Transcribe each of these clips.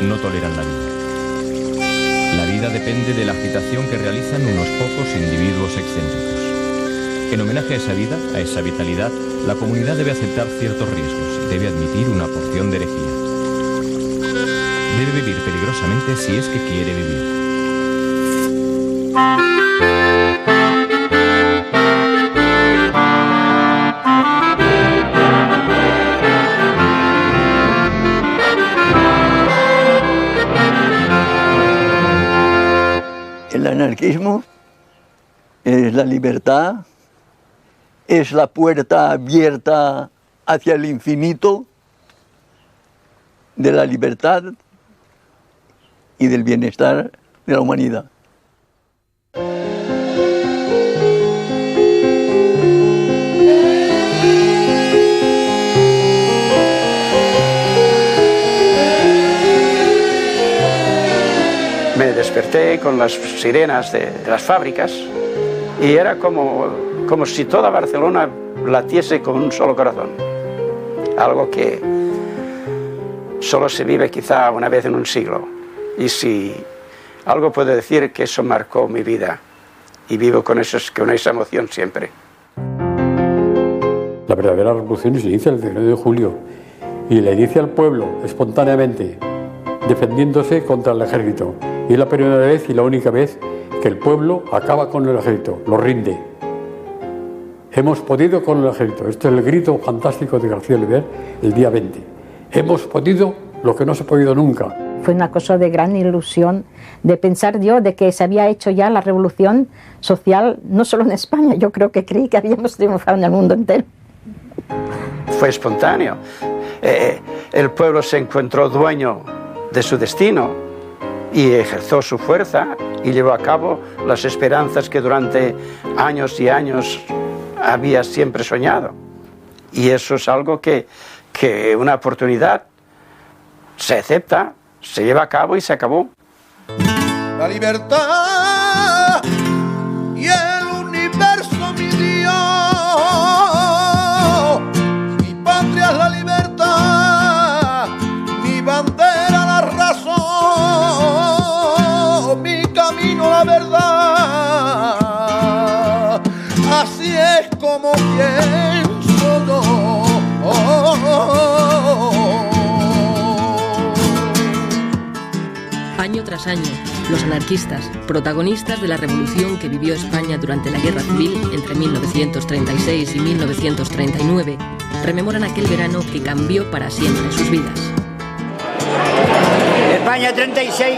no toleran la vida. La vida depende de la agitación que realizan unos pocos individuos excéntricos. En homenaje a esa vida, a esa vitalidad, la comunidad debe aceptar ciertos riesgos, debe admitir una porción de herejía. Debe vivir peligrosamente si es que quiere vivir. El anarquismo es la libertad, es la puerta abierta hacia el infinito de la libertad y del bienestar de la humanidad. Me desperté con las sirenas de las fábricas y era como si toda Barcelona latiese con un solo corazón. Algo que solo se vive quizá una vez en un siglo. Y si algo puedo decir, que eso marcó mi vida y vivo con esa emoción siempre. La verdadera revolución se inicia el 19 de julio y la inicia el pueblo espontáneamente, defendiéndose contra el ejército. Y es la primera vez y la única vez que el pueblo acaba con el ejército, lo rinde. Hemos podido con el ejército. Este es el grito fantástico de García Oliver el día 20. Hemos podido lo que no se ha podido nunca. Fue una cosa de gran ilusión, de pensar yo de que se había hecho ya la revolución social, no solo en España, yo creo que creí que habíamos triunfado en el mundo entero. Fue espontáneo. El pueblo se encontró dueño de su destino y ejerció su fuerza y llevó a cabo las esperanzas que durante años y años había siempre soñado. Y eso es algo que una oportunidad se acepta, se lleva a cabo y se acabó. La libertad y el universo, mi Dios. Mi patria es la libertad, mi bandera la razón, mi camino la verdad. Así es como pienso yo. Año tras año, los anarquistas, protagonistas de la revolución que vivió España durante la Guerra Civil entre 1936 y 1939, rememoran aquel verano que cambió para siempre sus vidas. España 36,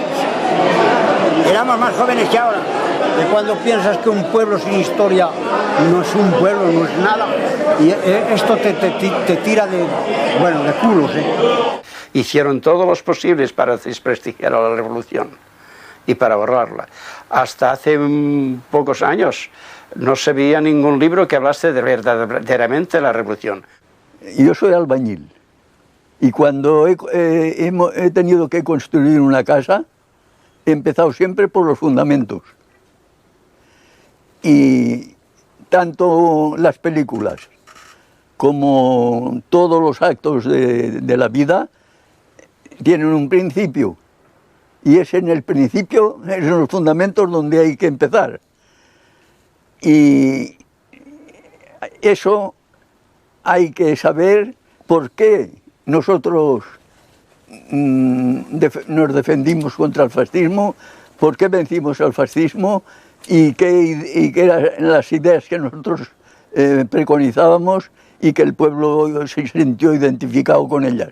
éramos más jóvenes que ahora. De cuando piensas que un pueblo sin historia no es un pueblo, no es nada, y esto te tira de culos, Hicieron todos los posibles para desprestigiar a la revolución y para borrarla. Hasta hace pocos años no se veía ningún libro que hablase de verdaderamente la revolución. Yo soy albañil y cuando he tenido que construir una casa, he empezado siempre por los fundamentos. Y tanto las películas como todos los actos de la vida tienen un principio, y es en el principio, es en los fundamentos donde hay que empezar. Y eso hay que saber por qué nosotros nos defendimos contra el fascismo, por qué vencimos al fascismo y qué eran las ideas que nosotros preconizábamos y que el pueblo se sintió identificado con ellas.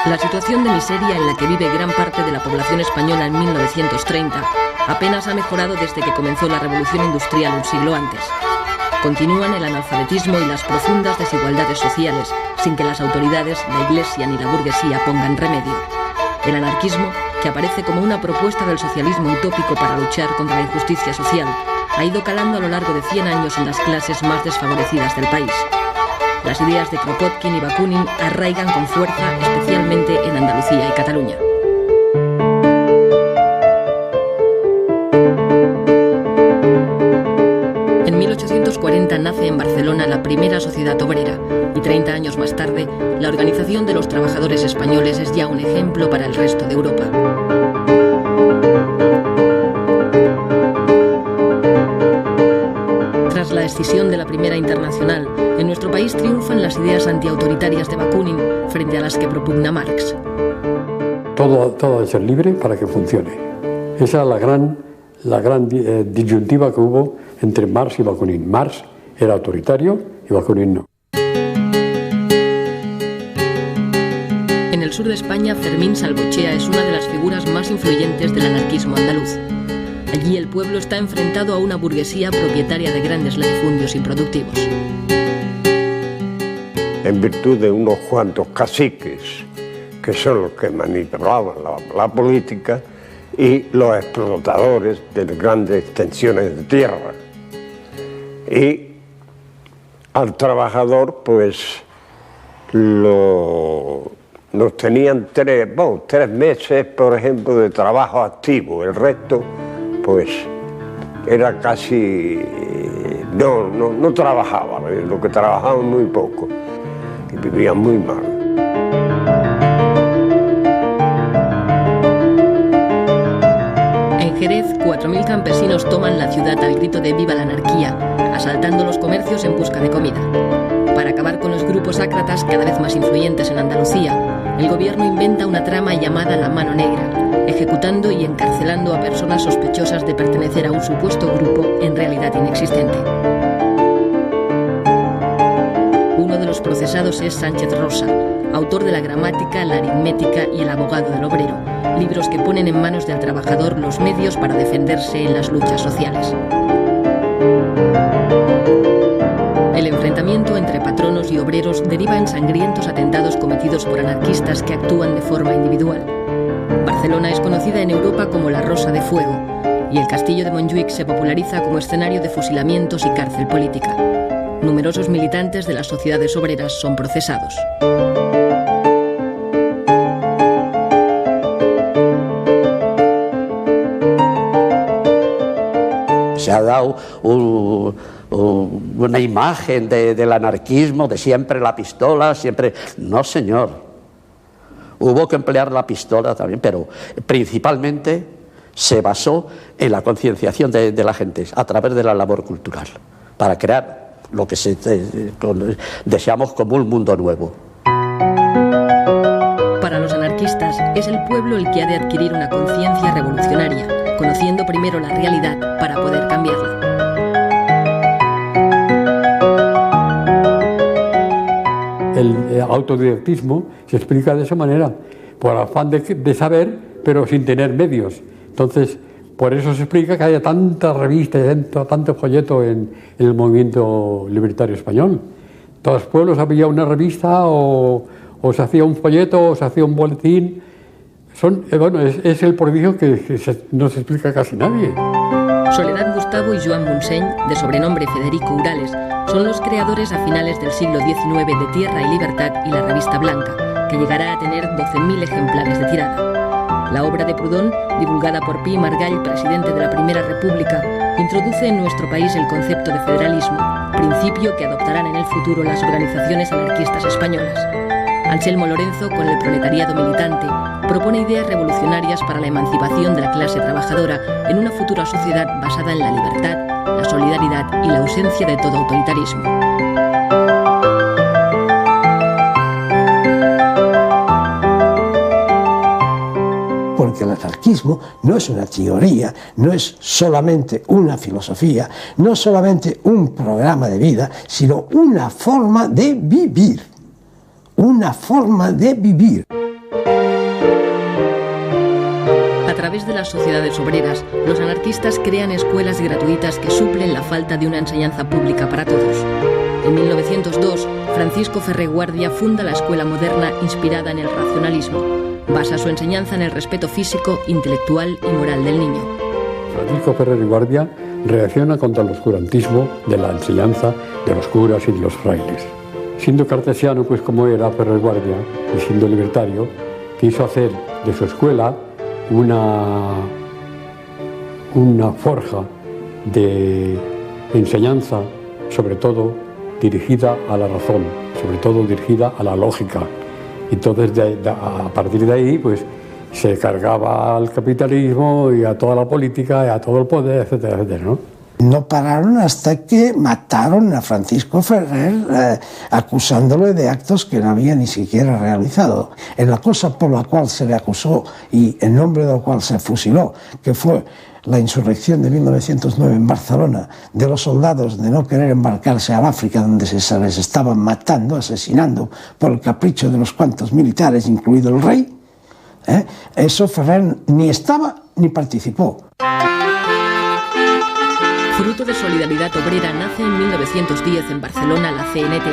La situación de miseria en la que vive gran parte de la población española en 1930 apenas ha mejorado desde que comenzó la revolución industrial un siglo antes. Continúan el analfabetismo y las profundas desigualdades sociales, sin que las autoridades, la Iglesia ni la burguesía pongan remedio. El anarquismo, que aparece como una propuesta del socialismo utópico para luchar contra la injusticia social, ha ido calando a lo largo de 100 años en las clases más desfavorecidas del país. Las ideas de Kropotkin y Bakunin arraigan con fuerza, especialmente en Andalucía y Cataluña. nace en Barcelona la primera sociedad obrera y 30 años más tarde, la Organización de los Trabajadores Españoles es ya un ejemplo para el resto de Europa. Tras la escisión de la Primera Internacional, en nuestro país triunfan las ideas antiautoritarias de Bakunin frente a las que propugna Marx. Todo ha de ser libre para que funcione. Esa es la gran disyuntiva que hubo entre Marx y Bakunin. Marx era autoritario y Bakunin no. En el sur de España, Fermín Salvochea es una de las figuras más influyentes del anarquismo andaluz. Allí el pueblo está enfrentado a una burguesía propietaria de grandes latifundios improductivos. En virtud de unos cuantos caciques, que son los que manipulaban la política, y los explotadores de grandes extensiones de tierra. Y al trabajador, pues, nos tenían 3 meses, por ejemplo, de trabajo activo. El resto, pues, era casi... No trabajaba, lo que trabajaban muy poco y vivían muy mal. En Jerez, 4.000 campesinos toman la ciudad al grito de ¡Viva la anarquía!, asaltando los comercios en busca de comida. Para acabar con los grupos ácratas cada vez más influyentes en Andalucía, el gobierno inventa una trama llamada La Mano Negra, ejecutando y encarcelando a personas sospechosas de pertenecer a un supuesto grupo en realidad inexistente. Uno de los procesados es Sánchez Rosa, autor de La Gramática, la Aritmética y El Abogado del Obrero, libros que ponen en manos del trabajador los medios para defenderse en las luchas sociales. El enfrentamiento entre patronos y obreros deriva en sangrientos atentados cometidos por anarquistas que actúan de forma individual. Barcelona es conocida en Europa como la Rosa de Fuego, y el castillo de Montjuïc se populariza como escenario de fusilamientos y cárcel política. Numerosos militantes de las sociedades obreras son procesados. Se ha dado una imagen del anarquismo, de siempre la pistola, siempre... No, señor. Hubo que emplear la pistola también, pero principalmente se basó en la concienciación de la gente a través de la labor cultural, para crear lo que deseamos como un mundo nuevo. Para los anarquistas, es el pueblo el que ha de adquirir una conciencia revolucionaria, conociendo primero la realidad para poder cambiarla. El autodidactismo se explica de esa manera, por afán de saber, pero sin tener medios. Entonces, por eso se explica que haya tantas revistas y tanto folleto en el movimiento libertario español. En todos los pueblos había una revista o se hacía un folleto o se hacía un boletín. Es el prodigio que no se explica casi nadie. Soledad Gustavo y Joan Montseny, de sobrenombre Federico Urales, son los creadores a finales del siglo XIX de Tierra y Libertad y la revista Blanca, que llegará a tener 12.000 ejemplares de tirada. La obra de Proudhon, divulgada por Pi Margall, presidente de la Primera República, introduce en nuestro país el concepto de federalismo, principio que adoptarán en el futuro las organizaciones anarquistas españolas. Anselmo Lorenzo, con el proletariado militante, propone ideas revolucionarias para la emancipación de la clase trabajadora en una futura sociedad basada en la libertad, la solidaridad y la ausencia de todo autoritarismo. Porque el anarquismo no es una teoría, no es solamente una filosofía, no es solamente un programa de vida, sino una forma de vivir. Una forma de vivir. A través de las sociedades obreras, los anarquistas crean escuelas gratuitas que suplen la falta de una enseñanza pública para todos. En 1902, Francisco Ferrer Guardia funda la escuela moderna inspirada en el racionalismo. Basa su enseñanza en el respeto físico, intelectual y moral del niño. Francisco Ferrer Guardia reacciona contra el oscurantismo de la enseñanza de los curas y de los frailes. Siendo cartesiano, pues como era Ferrer Guardia, y siendo libertario, quiso hacer de su escuela una forja de enseñanza sobre todo dirigida a la razón, sobre todo dirigida a la lógica. Entonces, a partir de ahí, pues se cargaba al capitalismo y a toda la política y a todo el poder, etcétera, etcétera, ¿no? No pararon hasta que mataron a Francisco Ferrer, acusándole de actos que no había ni siquiera realizado. En la cosa por la cual se le acusó y en nombre de la cual se fusiló, que fue la insurrección de 1909 en Barcelona, de los soldados de no querer embarcarse al África, donde se les estaban matando, asesinando por el capricho de unos cuantos militares, incluido el rey, eso Ferrer ni estaba ni participó. Fruto de Solidaridad Obrera nace en 1910 en Barcelona la CNT,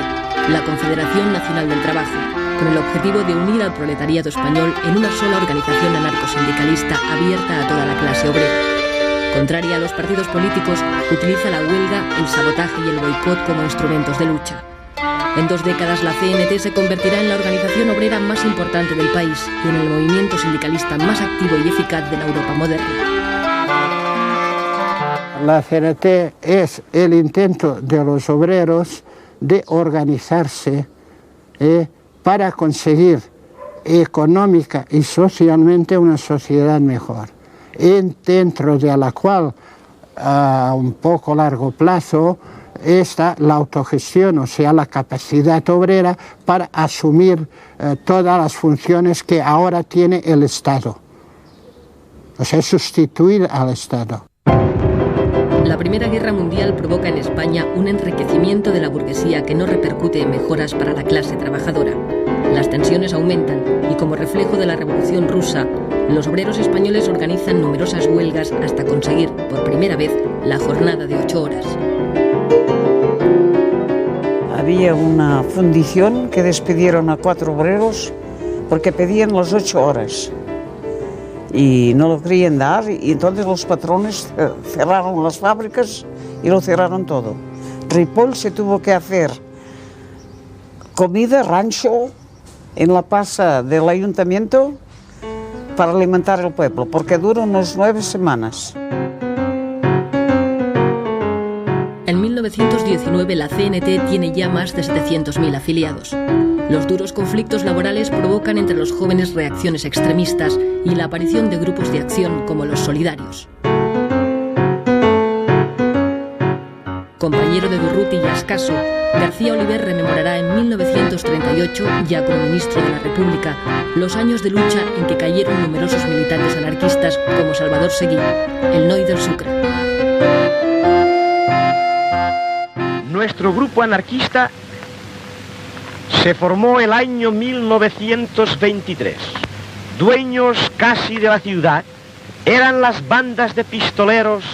la Confederación Nacional del Trabajo, con el objetivo de unir al proletariado español en una sola organización anarcosindicalista abierta a toda la clase obrera. Contraria a los partidos políticos, utiliza la huelga, el sabotaje y el boicot como instrumentos de lucha. En 2 décadas la CNT se convertirá en la organización obrera más importante del país y en el movimiento sindicalista más activo y eficaz de la Europa moderna. La CNT es el intento de los obreros de organizarse para conseguir económica y socialmente una sociedad mejor, dentro de la cual a un poco largo plazo está la autogestión, o sea, la capacidad obrera para asumir todas las funciones que ahora tiene el Estado, o sea, sustituir al Estado. La Primera Guerra Mundial provoca en España un enriquecimiento de la burguesía que no repercute en mejoras para la clase trabajadora. Las tensiones aumentan y, como reflejo de la Revolución Rusa, los obreros españoles organizan numerosas huelgas hasta conseguir, por primera vez, la jornada de 8 horas. Había una fundición que despidieron a 4 obreros porque pedían las 8 horas. Y no lo querían dar, y entonces los patrones cerraron las fábricas y lo cerraron todo. Ripoll se tuvo que hacer comida, rancho, en la plaza del ayuntamiento para alimentar al pueblo, porque duró unas 9 semanas. En 1919 la CNT tiene ya más de 700.000 afiliados. Los duros conflictos laborales provocan entre los jóvenes reacciones extremistas y la aparición de grupos de acción como los solidarios. Compañero de Durruti y Ascaso, García Oliver rememorará en 1938, ya como ministro de la República, los años de lucha en que cayeron numerosos militantes anarquistas como Salvador Seguí, el Noi del Sucre. Nuestro grupo anarquista se formó el año 1923. Dueños casi de la ciudad eran las bandas de pistoleros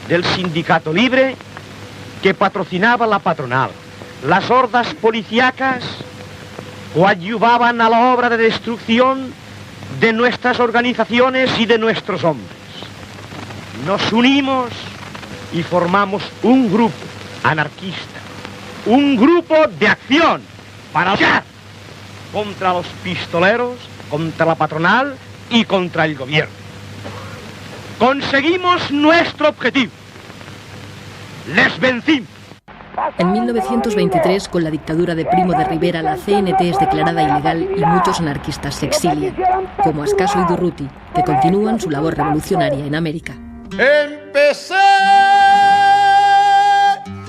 del Sindicato Libre que patrocinaba la patronal. Las hordas policíacas coadyuvaban a la obra de destrucción de nuestras organizaciones y de nuestros hombres. Nos unimos y formamos un grupo anarquista, un grupo de acción para luchar contra los pistoleros, contra la patronal y contra el gobierno. Conseguimos nuestro objetivo. Les vencimos. En 1923, con la dictadura de Primo de Rivera, la CNT es declarada ilegal y muchos anarquistas se exilian, como Ascaso y Durruti, que continúan su labor revolucionaria en América. Empecé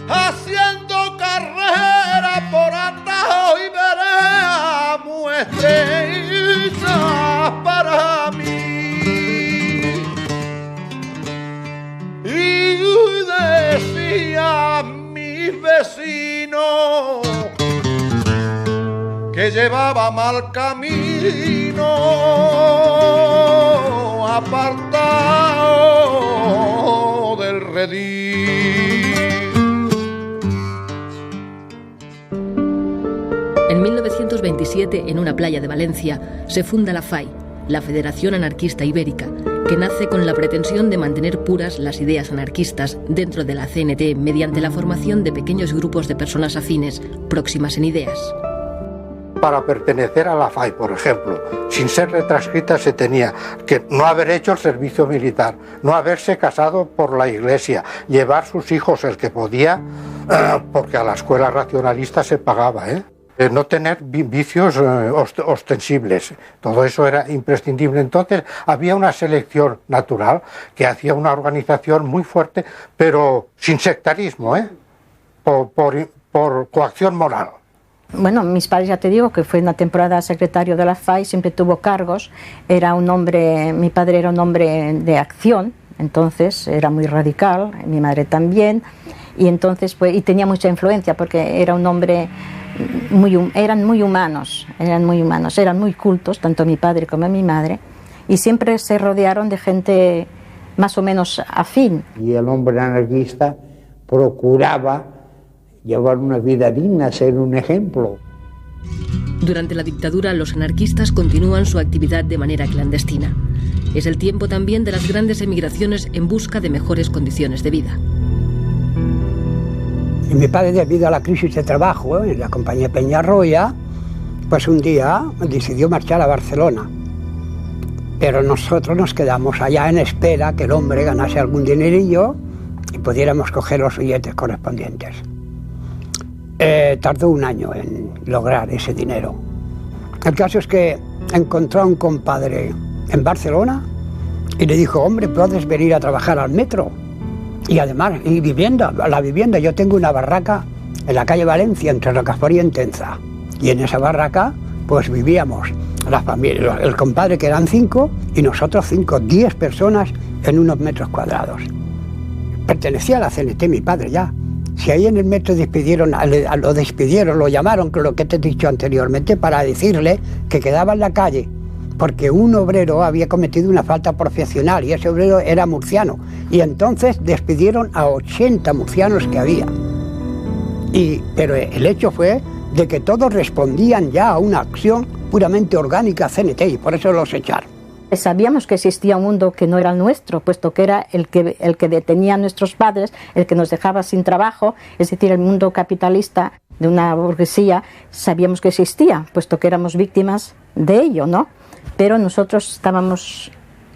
haciendo carrera por atajo y vereda, muestrellas para mí. Y decía mi vecino que llevaba mal camino, apartado del redil. En 1927, en una playa de Valencia, se funda la FAI, la Federación Anarquista Ibérica, que nace con la pretensión de mantener puras las ideas anarquistas dentro de la CNT mediante la formación de pequeños grupos de personas afines, próximas en ideas. para pertenecer a la FAI, por ejemplo, sin ser retranscrita, se tenía que no haber hecho el servicio militar, no haberse casado por la Iglesia, llevar sus hijos el que podía, porque a la escuela racionalista se pagaba, no tener vicios ostensibles. Todo eso era imprescindible. Entonces había una selección natural que hacía una organización muy fuerte, pero sin sectarismo, por coacción moral. Bueno, mis padres, ya te digo, que fue una temporada secretario de la FAI, siempre tuvo cargos, era un hombre, mi padre era un hombre de acción, entonces era muy radical, mi madre también, y entonces pues, y tenía mucha influencia porque era un hombre eran muy humanos, eran muy cultos, tanto mi padre como mi madre, y siempre se rodearon de gente más o menos afín. Y el hombre anarquista procuraba llevar una vida digna, ser un ejemplo. Durante la dictadura, los anarquistas continúan su actividad de manera clandestina. Es el tiempo también de las grandes emigraciones en busca de mejores condiciones de vida. Y mi padre, debido a la crisis de trabajo en la compañía Peñarroya, pues un día decidió marchar a Barcelona. Pero nosotros nos quedamos allá en espera que el hombre ganase algún dinerillo y pudiéramos coger los billetes correspondientes. Tardó un año en lograr ese dinero. El caso es que encontró a un compadre en Barcelona y le dijo: hombre, puedes venir a trabajar al metro. Y además, la vivienda, yo tengo una barraca en la calle Valencia, entre Rocafort y Entenza. Y en esa barraca, pues vivíamos la familia, el compadre, que eran 5, y nosotros 5, 10 personas en unos metros cuadrados. Pertenecía a la CNT mi padre ya. Si ahí en el metro lo llamaron, lo que te he dicho anteriormente, para decirle que quedaba en la calle, porque un obrero había cometido una falta profesional y ese obrero era murciano. Y entonces despidieron a 80 murcianos que había. Pero el hecho fue de que todos respondían ya a una acción puramente orgánica CNT y por eso los echaron. Sabíamos que existía un mundo que no era el nuestro, puesto que era el que detenía a nuestros padres, el que nos dejaba sin trabajo, es decir, el mundo capitalista de una burguesía, sabíamos que existía, puesto que éramos víctimas de ello, ¿no? Pero nosotros estábamos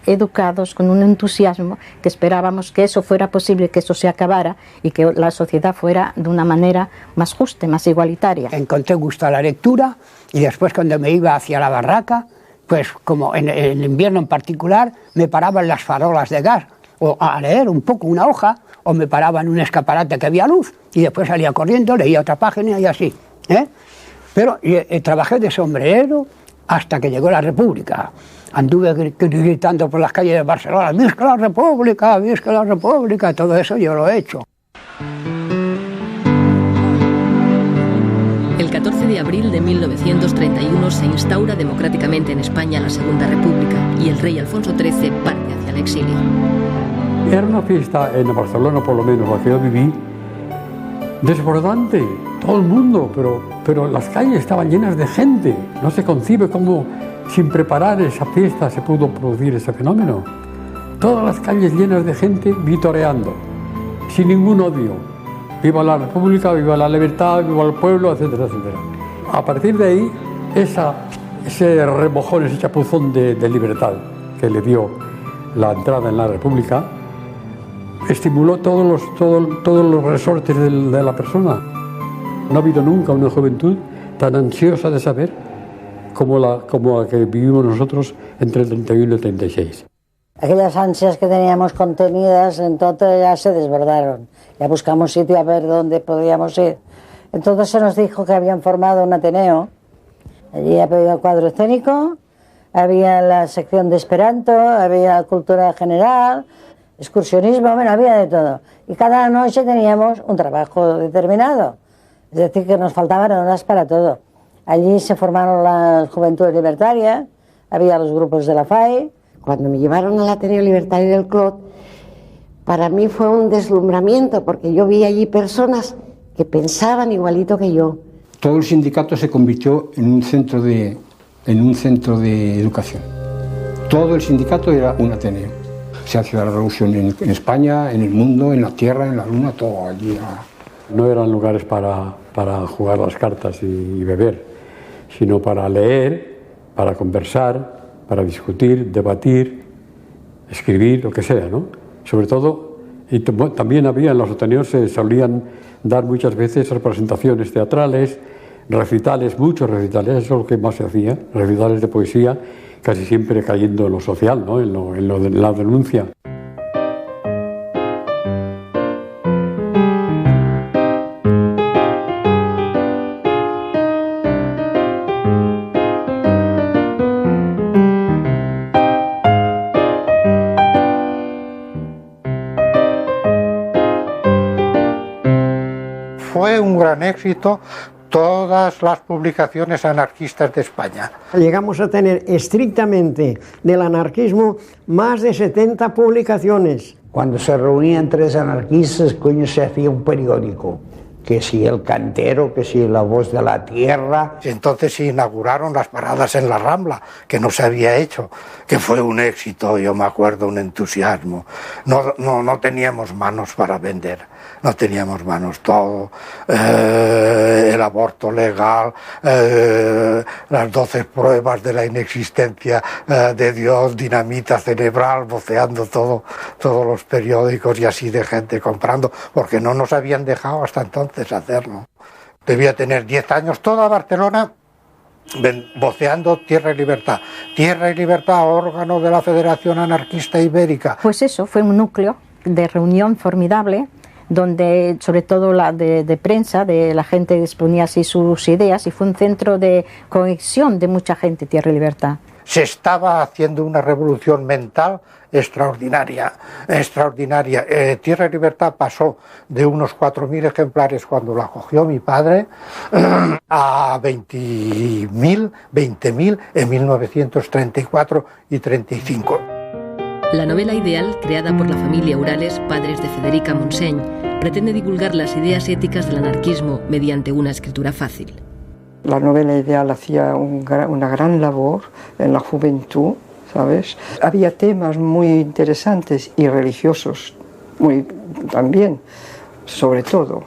educados con un entusiasmo que esperábamos que eso fuera posible, que eso se acabara y que la sociedad fuera de una manera más justa, más igualitaria. Encontré gusto a la lectura y después, cuando me iba hacia la barraca, pues como en el invierno en particular, me paraba en las farolas de gas o a leer un poco una hoja, o me paraba en un escaparate que había luz y después salía corriendo, leía otra página y así. Pero trabajé de sombrerero hasta que llegó la República. Anduve gritando por las calles de Barcelona: ¡Visca la República! ¡Visca la República! Todo eso yo lo he hecho. El 14 de abril de 1931 se instaura democráticamente en España la Segunda República y el rey Alfonso XIII parte hacia el exilio. Era una fiesta en Barcelona, por lo menos la que yo viví, desbordante, todo el mundo, pero las calles estaban llenas de gente. No se concibe cómo sin preparar esa fiesta se pudo producir ese fenómeno. Todas las calles llenas de gente vitoreando, sin ningún odio. Viva la República, viva la libertad, viva el pueblo, etcétera, etcétera. A partir de ahí, ese remojón, ese chapuzón de libertad que le dio la entrada en la República, estimuló todos los resortes de la persona. No ha habido nunca una juventud tan ansiosa de saber como la que vivimos nosotros entre el 31 y el 36. Aquellas ansias que teníamos contenidas, entonces ya se desbordaron. Ya buscamos sitio a ver dónde podíamos ir. Entonces se nos dijo que habían formado un Ateneo. Allí había el cuadro escénico, había la sección de Esperanto, había cultura general, excursionismo, bueno, había de todo. Y cada noche teníamos un trabajo determinado. Es decir, que nos faltaban horas para todo. Allí se formaron las Juventudes Libertarias, había los grupos de la FAI. Cuando me llevaron al Ateneo Libertario del Clot, para mí fue un deslumbramiento, porque yo vi allí personas que pensaban igualito que yo. Todo el sindicato se convirtió en un centro de educación. Todo el sindicato era un Ateneo. Se hacía la revolución en España, en el mundo, en la tierra, en la luna, todo allí. No eran lugares para jugar las cartas y beber, sino para leer, para conversar, para discutir, debatir, escribir, lo que sea, ¿no? Sobre todo, y también había en los Ateneos, se solían dar muchas veces representaciones teatrales, recitales, muchos recitales, eso es lo que más se hacía, recitales de poesía, casi siempre cayendo en lo social, ¿no? en lo de la denuncia. Fue un gran éxito todas las publicaciones anarquistas de España. Llegamos a tener estrictamente del anarquismo más de 70 publicaciones. Cuando se reunían tres anarquistas, coño, se hacía un periódico. Que si El Cantero, que si La Voz de la Tierra. Entonces se inauguraron las paradas en la Rambla, que no se había hecho, que fue un éxito, yo me acuerdo, un entusiasmo. No teníamos manos para vender, no teníamos manos, todo, el aborto legal, las 12 pruebas de la inexistencia de Dios, dinamita cerebral, voceando todos los periódicos y así de gente comprando, porque no nos habían dejado hasta entonces hacerlo. Debía tener 10 años, toda Barcelona voceando Tierra y Libertad. Tierra y Libertad, órgano de la Federación Anarquista Ibérica. Pues eso, fue un núcleo de reunión formidable, donde sobre todo la de prensa, de la gente exponía así sus ideas, y fue un centro de conexión de mucha gente, Tierra y Libertad. Se estaba haciendo una revolución mental extraordinaria. Tierra y Libertad pasó de unos 4.000 ejemplares cuando la cogió mi padre a 20.000 en 1934 y 35. La novela ideal, creada por la familia Urales, padres de Federica Montseny, pretende divulgar las ideas éticas del anarquismo mediante una escritura fácil. La novela ideal hacía una gran labor en la juventud, ¿sabes? Había temas muy interesantes y religiosos también, sobre todo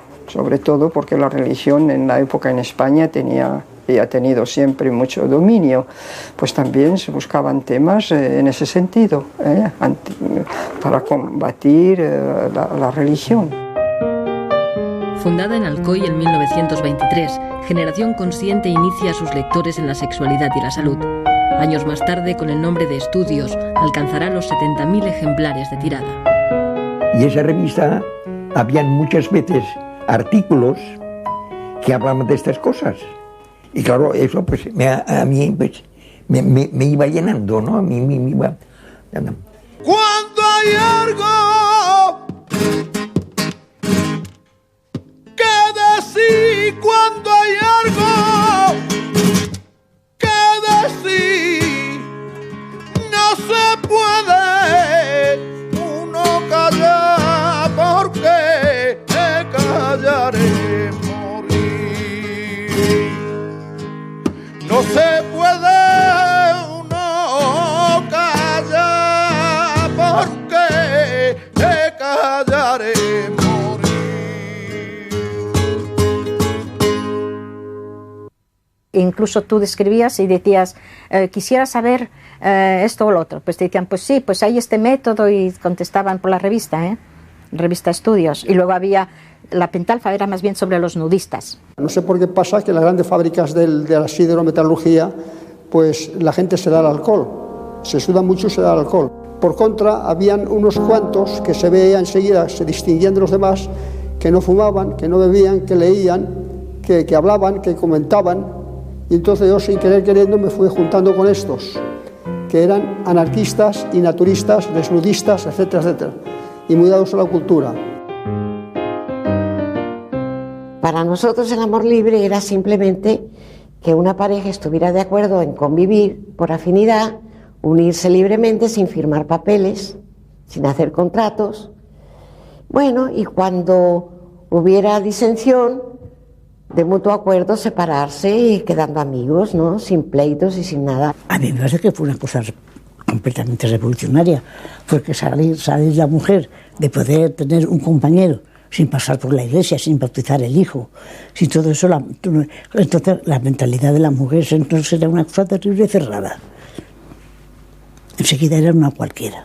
porque la religión en la época en España y ha tenido siempre mucho dominio, pues también se buscaban temas en ese sentido, para combatir la religión. Fundada en Alcoy en 1923, Generación Consciente inicia a sus lectores en la sexualidad y la salud. Años más tarde, con el nombre de Estudios, alcanzará los 70.000 ejemplares de tirada. Y esa revista, habían muchas veces artículos que hablaban de estas cosas. Y claro, eso pues a mí pues, me iba llenando, ¿no? A mí me iba... Cuando hay algo que decir, cuando hay algo que decir, no se puede uno callar, porque callaré morir. No se puede uno callar, porque callaré Incluso tú describías y decías, quisiera saber esto o lo otro. Pues te decían, pues sí, pues hay este método, y contestaban por la revista, revista Estudios. Y luego había, la Pentalfa era más bien sobre los nudistas. No sé por qué pasa que en las grandes fábricas de la siderometalurgia, pues la gente se da al alcohol. Se suda mucho y se da al alcohol. Por contra, habían unos cuantos que se veía enseguida, se distinguían de los demás, que no fumaban, que no bebían, que leían, que hablaban, que comentaban. Y entonces yo, sin querer queriendo, me fui juntando con estos, que eran anarquistas y naturistas, desnudistas, etcétera, etcétera, y muy dados a la cultura. Para nosotros el amor libre era simplemente que una pareja estuviera de acuerdo en convivir por afinidad, unirse libremente sin firmar papeles, sin hacer contratos. Bueno, y cuando hubiera disensión, de mutuo acuerdo, separarse y quedando amigos, ¿no? Sin pleitos y sin nada. A mí me parece que fue una cosa completamente revolucionaria, porque salir la mujer de poder tener un compañero sin pasar por la iglesia, sin bautizar el hijo, sin todo eso, entonces la mentalidad de la mujer entonces era una cosa terrible y cerrada. Enseguida era una cualquiera.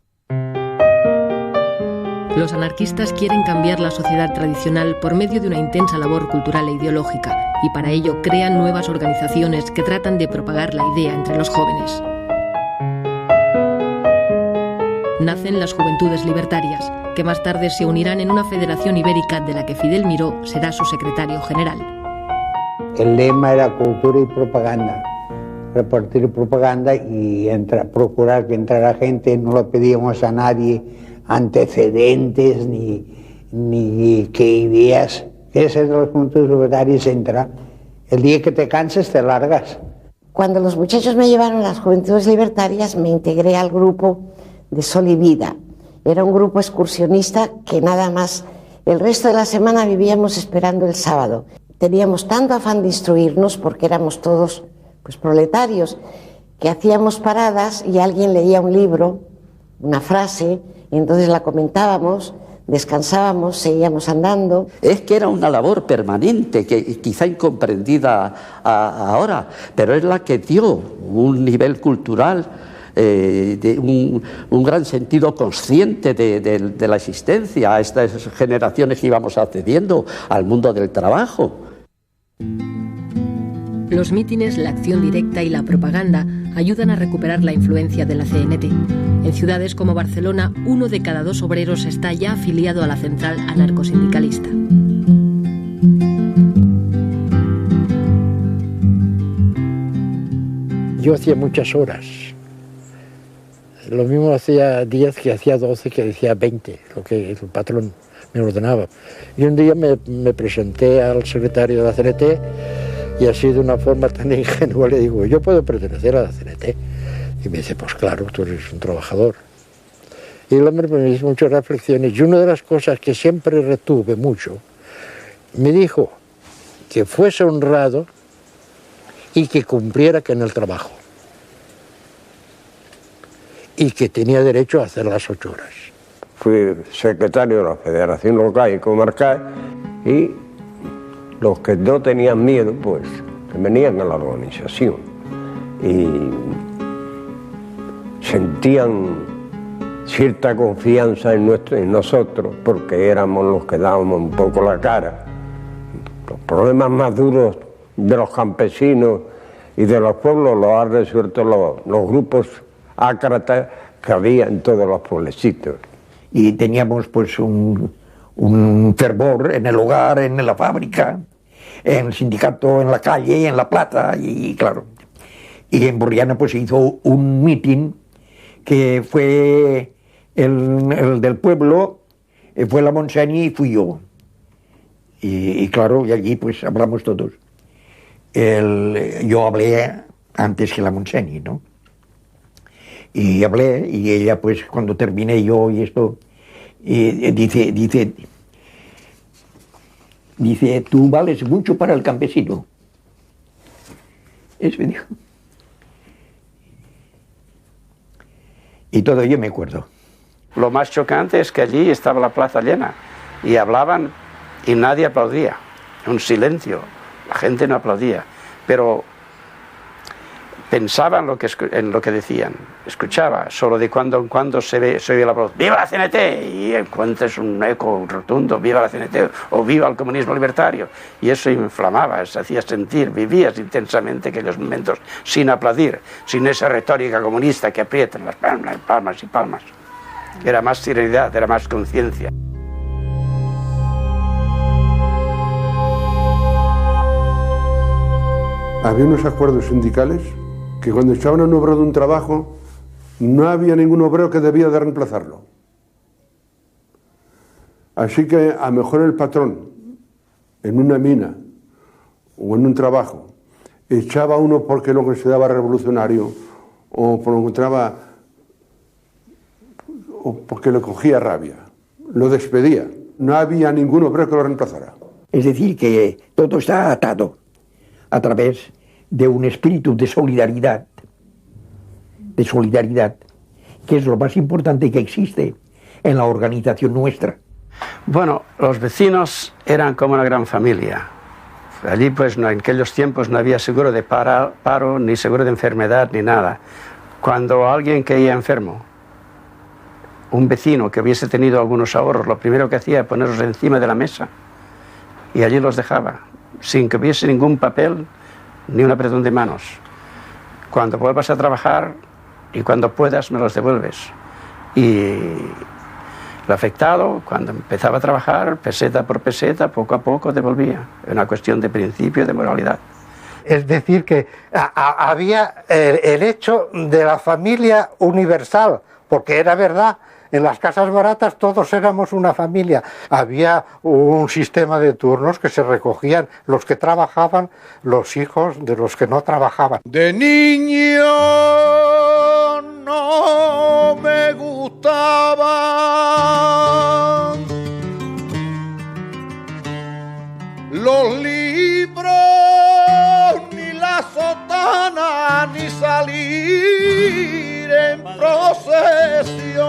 Los anarquistas quieren cambiar la sociedad tradicional por medio de una intensa labor cultural e ideológica, y para ello crean nuevas organizaciones que tratan de propagar la idea entre los jóvenes. Nacen las Juventudes Libertarias, que más tarde se unirán en una federación ibérica de la que Fidel Miró será su secretario general. El lema era cultura y propaganda, repartir propaganda y procurar que entrara gente. No le pedíamos a nadie antecedentes ni qué ideas. ¿Quieres ser de los Juventudes Libertarias? Entra. El día que te canses te largas. Cuando los muchachos me llevaron a las Juventudes Libertarias me integré al grupo de Sol y Vida. Era un grupo excursionista que nada más el resto de la semana vivíamos esperando el sábado. Teníamos tanto afán de instruirnos porque éramos todos pues proletarios, que hacíamos paradas y alguien leía un libro, una frase, y entonces la comentábamos, descansábamos, seguíamos andando. Es que era una labor permanente, que quizá incomprendida ahora, pero es la que dio un nivel cultural, de un gran sentido consciente de la existencia a estas generaciones que íbamos accediendo al mundo del trabajo. Los mítines, la acción directa y la propaganda ayudan a recuperar la influencia de la CNT. En ciudades como Barcelona, 1 de cada 2 obreros está ya afiliado a la central anarcosindicalista. Yo hacía muchas horas. Lo mismo hacía 10 que hacía 12 que hacía 20, lo que el patrón me ordenaba. Y un día me presenté al secretario de la CNT y así de una forma tan ingenua le digo, yo puedo pertenecer a la CNT. Y me dice, pues claro, tú eres un trabajador. Y el hombre me hizo muchas reflexiones y una de las cosas que siempre retuve mucho, me dijo que fuese honrado y que cumpliera que en el trabajo. Y que tenía derecho a hacer las 8 horas. Fui secretario de la Federación Local y Comarcal y los que no tenían miedo, pues, venían a la organización y sentían cierta confianza en nosotros porque éramos los que dábamos un poco la cara. Los problemas más duros de los campesinos y de los pueblos los han resuelto los grupos ácratas que había en todos los pueblecitos. Y teníamos pues un fervor en el hogar, en la fábrica, en el sindicato, en la calle, en la plaza, y claro. Y en Borriana pues se hizo un mitin que fue el del pueblo, fue la Montseny y fui yo. Y claro, y allí pues hablamos todos. Yo hablé antes que la Montseny, ¿no? Y hablé, y ella pues cuando terminé yo y esto, dice, tú vales mucho para el campesino. Eso me dijo. Y todo yo me acuerdo. Lo más chocante es que allí estaba la plaza llena y hablaban y nadie aplaudía, un silencio, la gente no aplaudía, pero pensaba en lo que decían, escuchaba, solo de cuando en cuando se oía la voz, ¡viva la CNT! Y encuentras un eco rotundo, ¡viva la CNT! O ¡viva el comunismo libertario! Y eso inflamaba, se hacía sentir, vivías intensamente aquellos momentos sin aplaudir, sin esa retórica comunista que aprietan las palmas, palmas y palmas. Era más serenidad, era más conciencia. Había unos acuerdos sindicales que cuando echaban a un obrero de un trabajo, no había ningún obrero que debía de reemplazarlo. Así que a lo mejor el patrón, en una mina o en un trabajo, echaba a uno porque lo consideraba revolucionario o porque le cogía rabia, lo despedía. No había ningún obrero que lo reemplazara. Es decir, que todo está atado a través de un espíritu de solidaridad, que es lo más importante que existe en la organización nuestra. Bueno, los vecinos eran como una gran familia. Allí, pues, en aquellos tiempos no había seguro de paro, ni seguro de enfermedad, ni nada. Cuando alguien caía enfermo, un vecino que hubiese tenido algunos ahorros, lo primero que hacía era ponerlos encima de la mesa y allí los dejaba, sin que hubiese ningún papel ni un apretón de manos. Cuando vuelvas a trabajar y cuando puedas me los devuelves. Y el afectado, cuando empezaba a trabajar, peseta por peseta, poco a poco devolvía. Es una cuestión de principio, de moralidad. Es decir, que había el hecho de la familia universal, porque era verdad. En las casas baratas todos éramos una familia. Había un sistema de turnos que se recogían los que trabajaban, los hijos de los que no trabajaban. De niño no me gustaban los libros, ni la sotana, ni salir en procesión.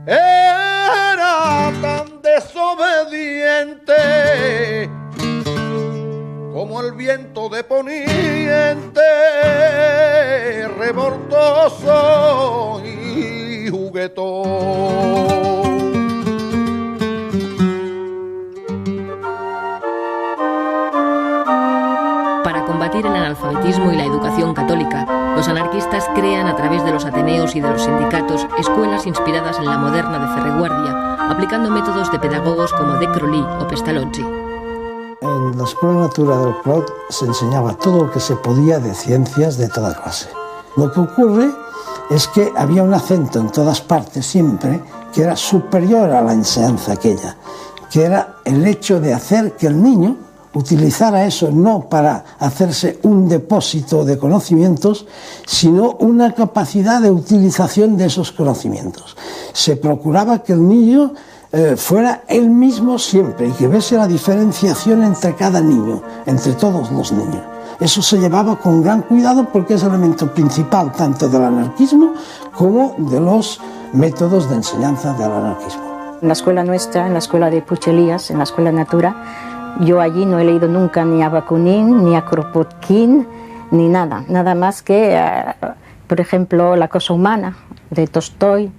Era tan desobediente como el viento de poniente, revoltoso y juguetón. Para combatir el analfabetismo y la educación católica, los anarquistas crean a través de los ateneos y de los sindicatos escuelas inspiradas en la moderna de Ferreguardia, aplicando métodos de pedagogos como De Crolí o Pestalozzi. En la Escuela Natura del Clot se enseñaba todo lo que se podía de ciencias de toda clase. Lo que ocurre es que había un acento en todas partes siempre que era superior a la enseñanza aquella, que era el hecho de hacer que el niño utilizara eso no para hacerse un depósito de conocimientos, sino una capacidad de utilización de esos conocimientos. Se procuraba que el niño fuera él mismo siempre y que viese la diferenciación entre cada niño, entre todos los niños. Eso se llevaba con gran cuidado porque es el elemento principal tanto del anarquismo como de los métodos de enseñanza del anarquismo. En la escuela nuestra, en la escuela de Puchelías, en la escuela Natura, yo allí no he leído nunca ni a Bakunin, ni a Kropotkin, ni nada. Nada más que, por ejemplo, La cosa humana, de Tolstoy,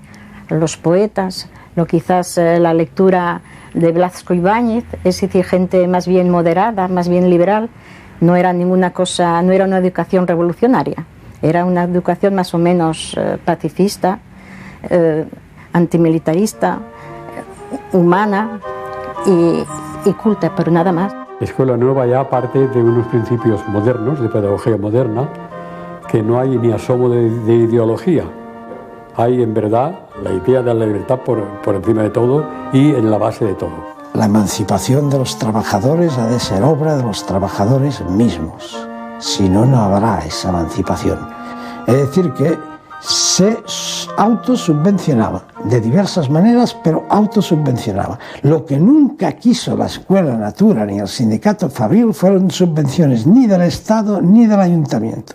los poetas, quizás la lectura de Blasco Ibáñez, es decir, gente más bien moderada, más bien liberal. No era ninguna cosa, no era una educación revolucionaria, era una educación más o menos pacifista, antimilitarista, humana y culta, pero nada más. Escuela Nueva ya parte de unos principios modernos, de pedagogía moderna, que no hay ni asomo de ideología. Hay en verdad la idea de la libertad por encima de todo y en la base de todo. La emancipación de los trabajadores ha de ser obra de los trabajadores mismos. Si no, no habrá esa emancipación. Es decir, que se autosubvencionaba de diversas maneras, pero autosubvencionaba. Lo que nunca quiso la Escuela Natura ni el sindicato Fabril fueron subvenciones ni del Estado ni del Ayuntamiento.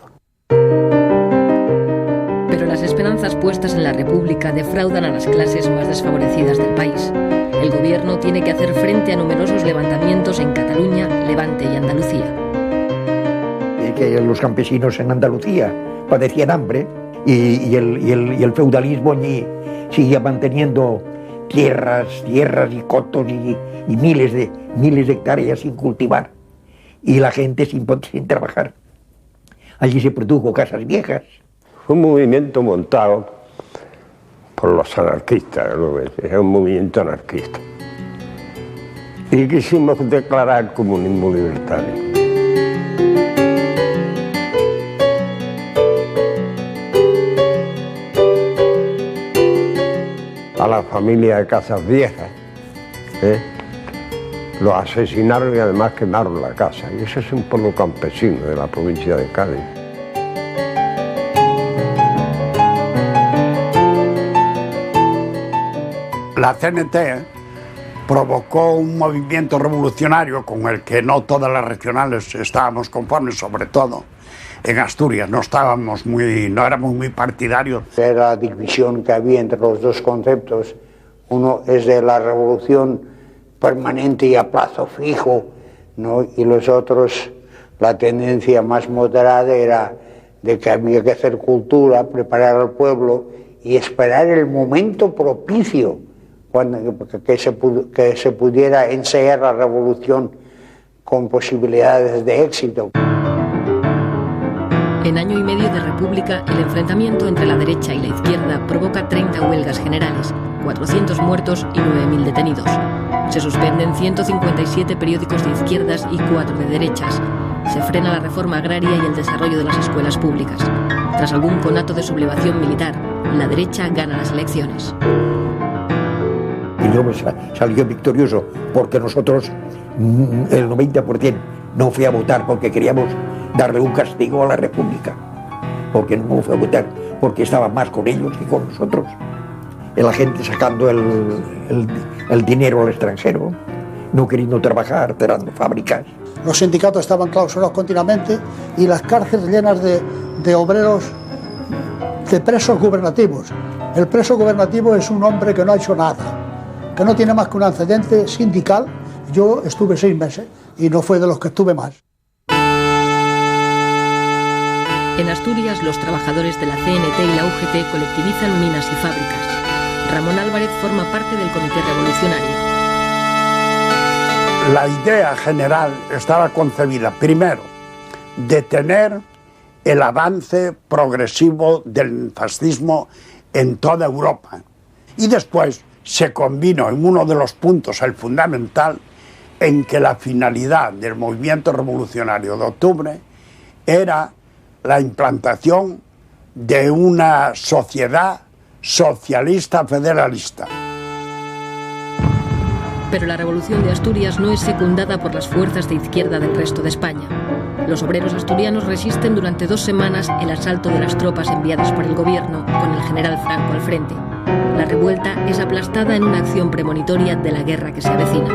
Pero las esperanzas puestas en la República defraudan a las clases más desfavorecidas del país. El gobierno tiene que hacer frente a numerosos levantamientos en Cataluña, Levante y Andalucía. Que los campesinos en Andalucía padecían hambre y el feudalismo allí seguía manteniendo tierras y cotos y miles de hectáreas sin cultivar y la gente sin trabajar. Allí se produjo casas viejas. Fue un movimiento montado por los anarquistas, era un movimiento anarquista. Y quisimos declarar comunismo libertario. A la familia de Casas Viejas, los asesinaron y además quemaron la casa. Y ese es un pueblo campesino de la provincia de Cádiz. La CNT provocó un movimiento revolucionario con el que no todas las regionales estábamos conformes, sobre todo en Asturias, no éramos muy partidarios. Era la división que había entre los dos conceptos. Uno es de la revolución permanente y a plazo fijo, ¿no? Y los otros, la tendencia más moderada era de que había que hacer cultura, preparar al pueblo y esperar el momento propicio que se pudiera ensayar la revolución con posibilidades de éxito. En año y medio de república, el enfrentamiento entre la derecha y la izquierda provoca 30 huelgas generales, 400 muertos y 9.000 detenidos. Se suspenden 157 periódicos de izquierdas y 4 de derechas. Se frena la reforma agraria y el desarrollo de las escuelas públicas. Tras algún conato de sublevación militar, la derecha gana las elecciones. Y luego salió victorioso porque nosotros, el 90%, no fui a votar porque queríamos darle un castigo a la República. Porque no fue a votar, porque estaba más con ellos que con nosotros. La gente sacando el dinero al extranjero, no queriendo trabajar, cerrando fábricas. Los sindicatos estaban clausurados continuamente y las cárceles llenas de obreros, de presos gubernativos. El preso gubernativo es un hombre que no ha hecho nada, que no tiene más que un antecedente sindical. Yo estuve 6 meses y no fue de los que estuve más. En Asturias, los trabajadores de la CNT y la UGT colectivizan minas y fábricas. Ramón Álvarez forma parte del Comité Revolucionario. La idea general estaba concebida, primero, detener el avance progresivo del fascismo en toda Europa. Y después se combinó en uno de los puntos, el fundamental, en que la finalidad del movimiento revolucionario de octubre era la implantación de una sociedad socialista federalista. Pero la revolución de Asturias no es secundada por las fuerzas de izquierda del resto de España. Los obreros asturianos resisten durante 2 semanas el asalto de las tropas enviadas por el gobierno, con el general Franco al frente. La revuelta es aplastada en una acción premonitoria de la guerra que se avecina.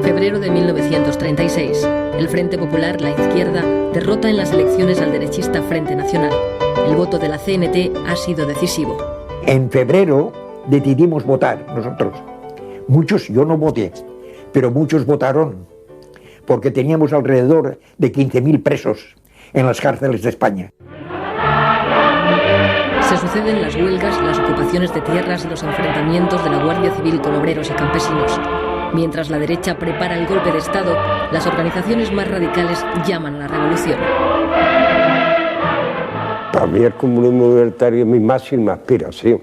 Febrero de 1936. El Frente Popular, la izquierda, derrota en las elecciones al derechista Frente Nacional. El voto de la CNT ha sido decisivo. En febrero decidimos votar nosotros. Muchos, yo no voté, pero muchos votaron, porque teníamos alrededor de 15.000 presos en las cárceles de España. Se suceden las huelgas, las ocupaciones de tierras y los enfrentamientos de la Guardia Civil con obreros y campesinos. Mientras la derecha prepara el golpe de Estado, las organizaciones más radicales llaman a la revolución. Para mí el comunismo libertario es mi máxima aspiración.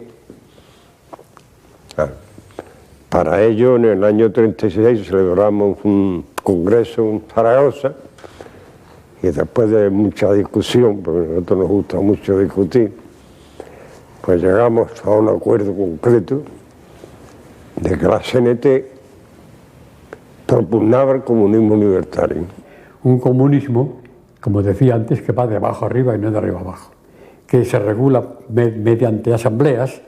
Para ello, en el año 36 celebramos un congreso en Zaragoza y después de mucha discusión, porque a nosotros nos gusta mucho discutir, pues llegamos a un acuerdo concreto de que la CNT propugnaba el comunismo libertario. Un comunismo, como decía antes, que va de abajo arriba y no de arriba abajo, que se regula mediante asambleas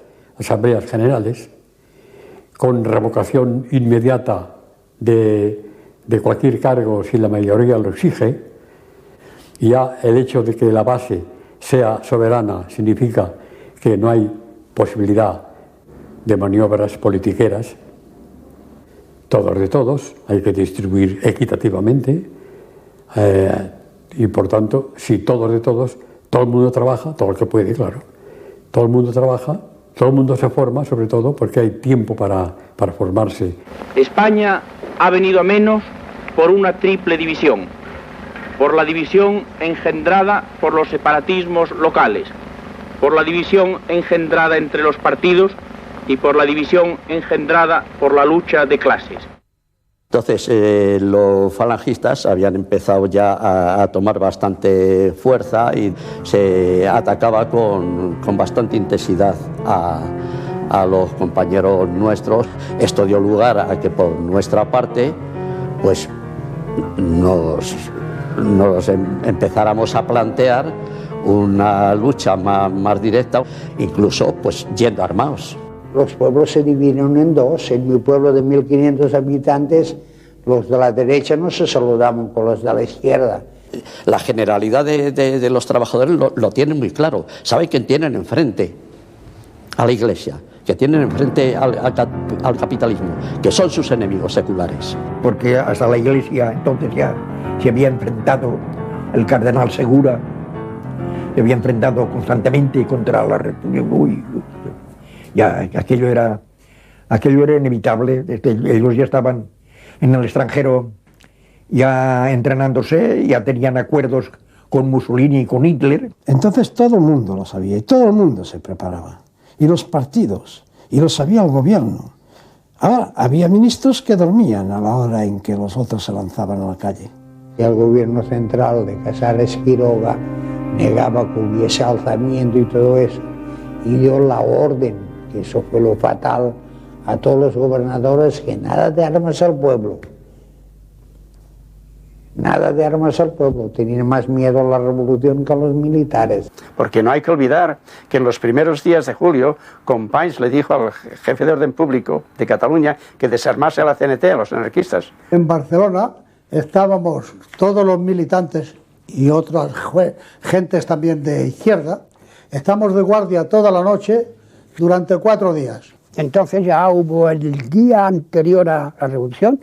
generales, con revocación inmediata de cualquier cargo si la mayoría lo exige, y ya el hecho de que la base sea soberana significa que no hay posibilidad de maniobras politiqueras. Todos de todos, hay que distribuir equitativamente y por tanto, si todos de todos, todo el mundo trabaja, todo el que puede, claro. Todo el mundo trabaja, todo el mundo se forma, sobre todo porque hay tiempo para formarse. España ha venido a menos por una triple división. Por la división engendrada por los separatismos locales, por la división engendrada entre los partidos y por la división engendrada por la lucha de clases. Entonces los falangistas habían empezado ya a tomar bastante fuerza y se atacaba con bastante intensidad a los compañeros nuestros. Esto dio lugar a que por nuestra parte pues nos empezáramos a plantear una lucha más directa, incluso pues yendo armados. los pueblos se dividieron en dos. En mi pueblo de 1.500 habitantes, los de la derecha no se saludaban con los de la izquierda. La generalidad de los trabajadores lo tienen muy claro. Saben quién tienen enfrente a la Iglesia, que tienen enfrente al capitalismo, que son sus enemigos seculares. Porque hasta la Iglesia entonces ya se había enfrentado el cardenal Segura, se había enfrentado constantemente contra la República. Ya aquello era inevitable. Ellos ya estaban en el extranjero ya entrenándose, ya tenían acuerdos con Mussolini y con Hitler. Entonces todo el mundo lo sabía y todo el mundo se preparaba. Y los partidos, y lo sabía el gobierno. Ahora, había ministros que dormían a la hora en que los otros se lanzaban a la calle. Y el gobierno central de Casares Quiroga negaba que hubiese alzamiento y todo eso, y dio la orden, que eso fue lo fatal, a todos los gobernadores, que nada de armas al pueblo. Nada de armas al pueblo. Tenían más miedo a la revolución que a los militares. Porque no hay que olvidar que en los primeros días de julio, Companys le dijo al jefe de orden público de Cataluña que desarmase a la CNT, a los anarquistas. En Barcelona estábamos todos los militantes y otras gentes también de izquierda. Estamos de guardia toda la noche durante 4 días. Entonces ya hubo el día anterior a la revolución,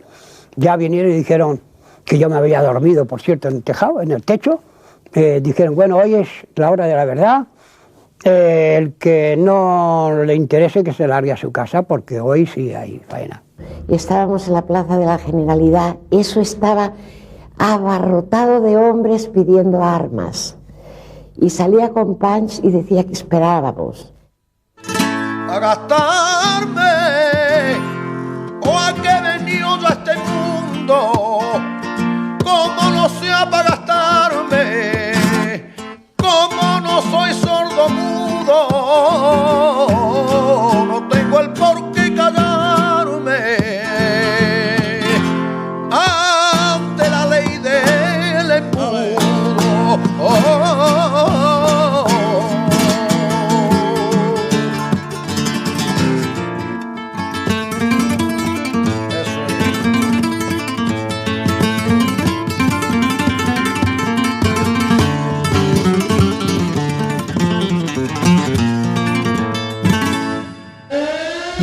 ya vinieron y dijeron que yo me había dormido, por cierto, en el tejado, en el techo. Dijeron, bueno, hoy es la hora de la verdad, el que no le interese que se largue a su casa, porque hoy sí hay faena. Estábamos en la Plaza de la Generalidad, eso estaba abarrotado de hombres pidiendo armas. Y salía Companys y decía que esperábamos. A gastarme, o a que he venido yo a este mundo, como no sea para gastarme, como no soy sordo mudo, no tengo el por qué callarme ante la ley del embudo.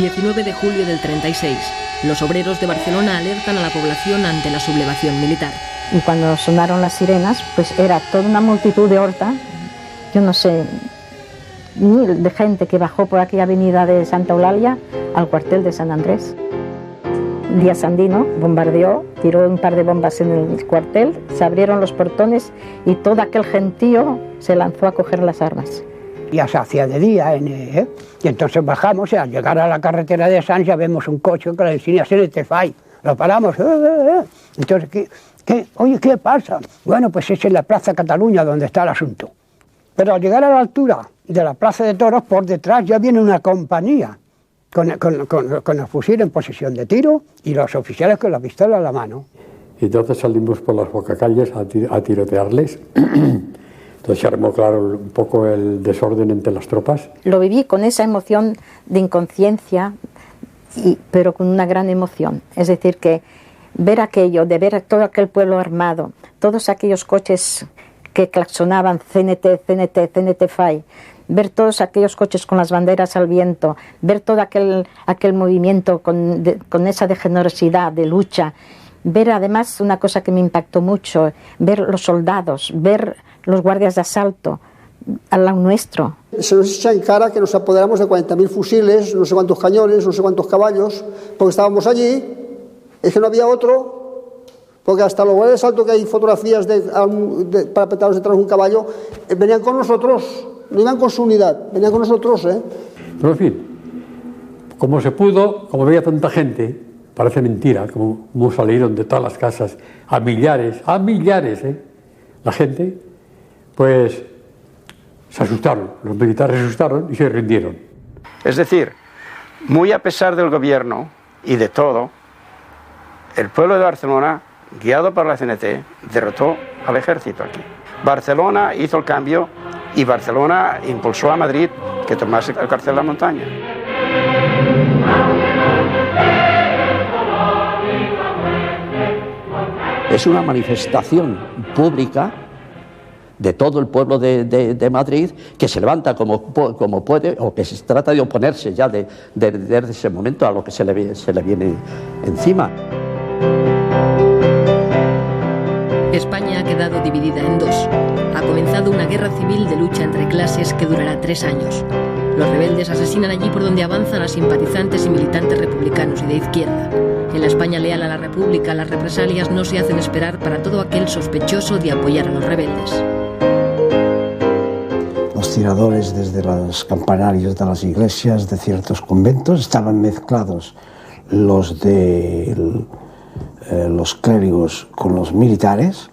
...19 de julio del 36... los obreros de Barcelona alertan a la población ante la sublevación militar. Y cuando sonaron las sirenas, pues era toda una multitud de Horta, yo no sé, 1000 de gente que bajó por aquella avenida de Santa Eulalia al cuartel de San Andrés. Díaz Sandino bombardeó, tiró un par de bombas en el cuartel, se abrieron los portones y todo aquel gentío se lanzó a coger las armas. Ya se hacía de día, y entonces bajamos y al llegar a la carretera de Sants ya vemos un coche que le enseña CNT FAI. Lo paramos, Entonces, Oye, ¿qué pasa? Bueno, pues es en la Plaza Cataluña donde está el asunto. Pero al llegar a la altura de la Plaza de Toros, por detrás ya viene una compañía con el fusil en posición de tiro y los oficiales con la pistola en la mano. Y entonces salimos por las bocacalles a tirotearles. Entonces se armó, claro, un poco el desorden entre las tropas. Lo viví con esa emoción de inconsciencia, pero con una gran emoción. Es decir, que ver aquello, de ver todo aquel pueblo armado, todos aquellos coches que claxonaban CNT, CNT, CNT FAI, ver todos aquellos coches con las banderas al viento, ver todo aquel movimiento con esa de generosidad, de lucha, ver además una cosa que me impactó mucho, ver los soldados, ver los guardias de asalto al lado nuestro. Se nos echa en cara que nos apoderamos de 40.000 fusiles, no sé cuántos cañones, no sé cuántos caballos, porque estábamos allí, es que no había otro, porque hasta los guardias de asalto, que hay fotografías parapetados detrás de un caballo, venían con nosotros, no iban con su unidad, venían con nosotros. Pero en fin, como se pudo, como veía tanta gente, parece mentira, como salieron de todas las casas a millares, la gente, pues se asustaron, los militares se asustaron y se rindieron. Es decir, muy a pesar del gobierno y de todo, el pueblo de Barcelona, guiado por la CNT, derrotó al ejército aquí. Barcelona hizo el cambio y Barcelona impulsó a Madrid que tomase el Cartel de la Montaña. Es una manifestación pública de todo el pueblo de Madrid, que se levanta como puede, o que se trata de oponerse ya desde ese momento a lo que se le viene encima. España ha quedado dividida en dos. Ha comenzado una guerra civil de lucha entre clases que durará 3 años. Los rebeldes asesinan allí por donde avanzan a simpatizantes y militantes republicanos y de izquierda. En la España leal a la República, las represalias no se hacen esperar para todo aquel sospechoso de apoyar a los rebeldes. Los tiradores desde los campanarios de las iglesias de ciertos conventos estaban mezclados, los de los clérigos con los militares.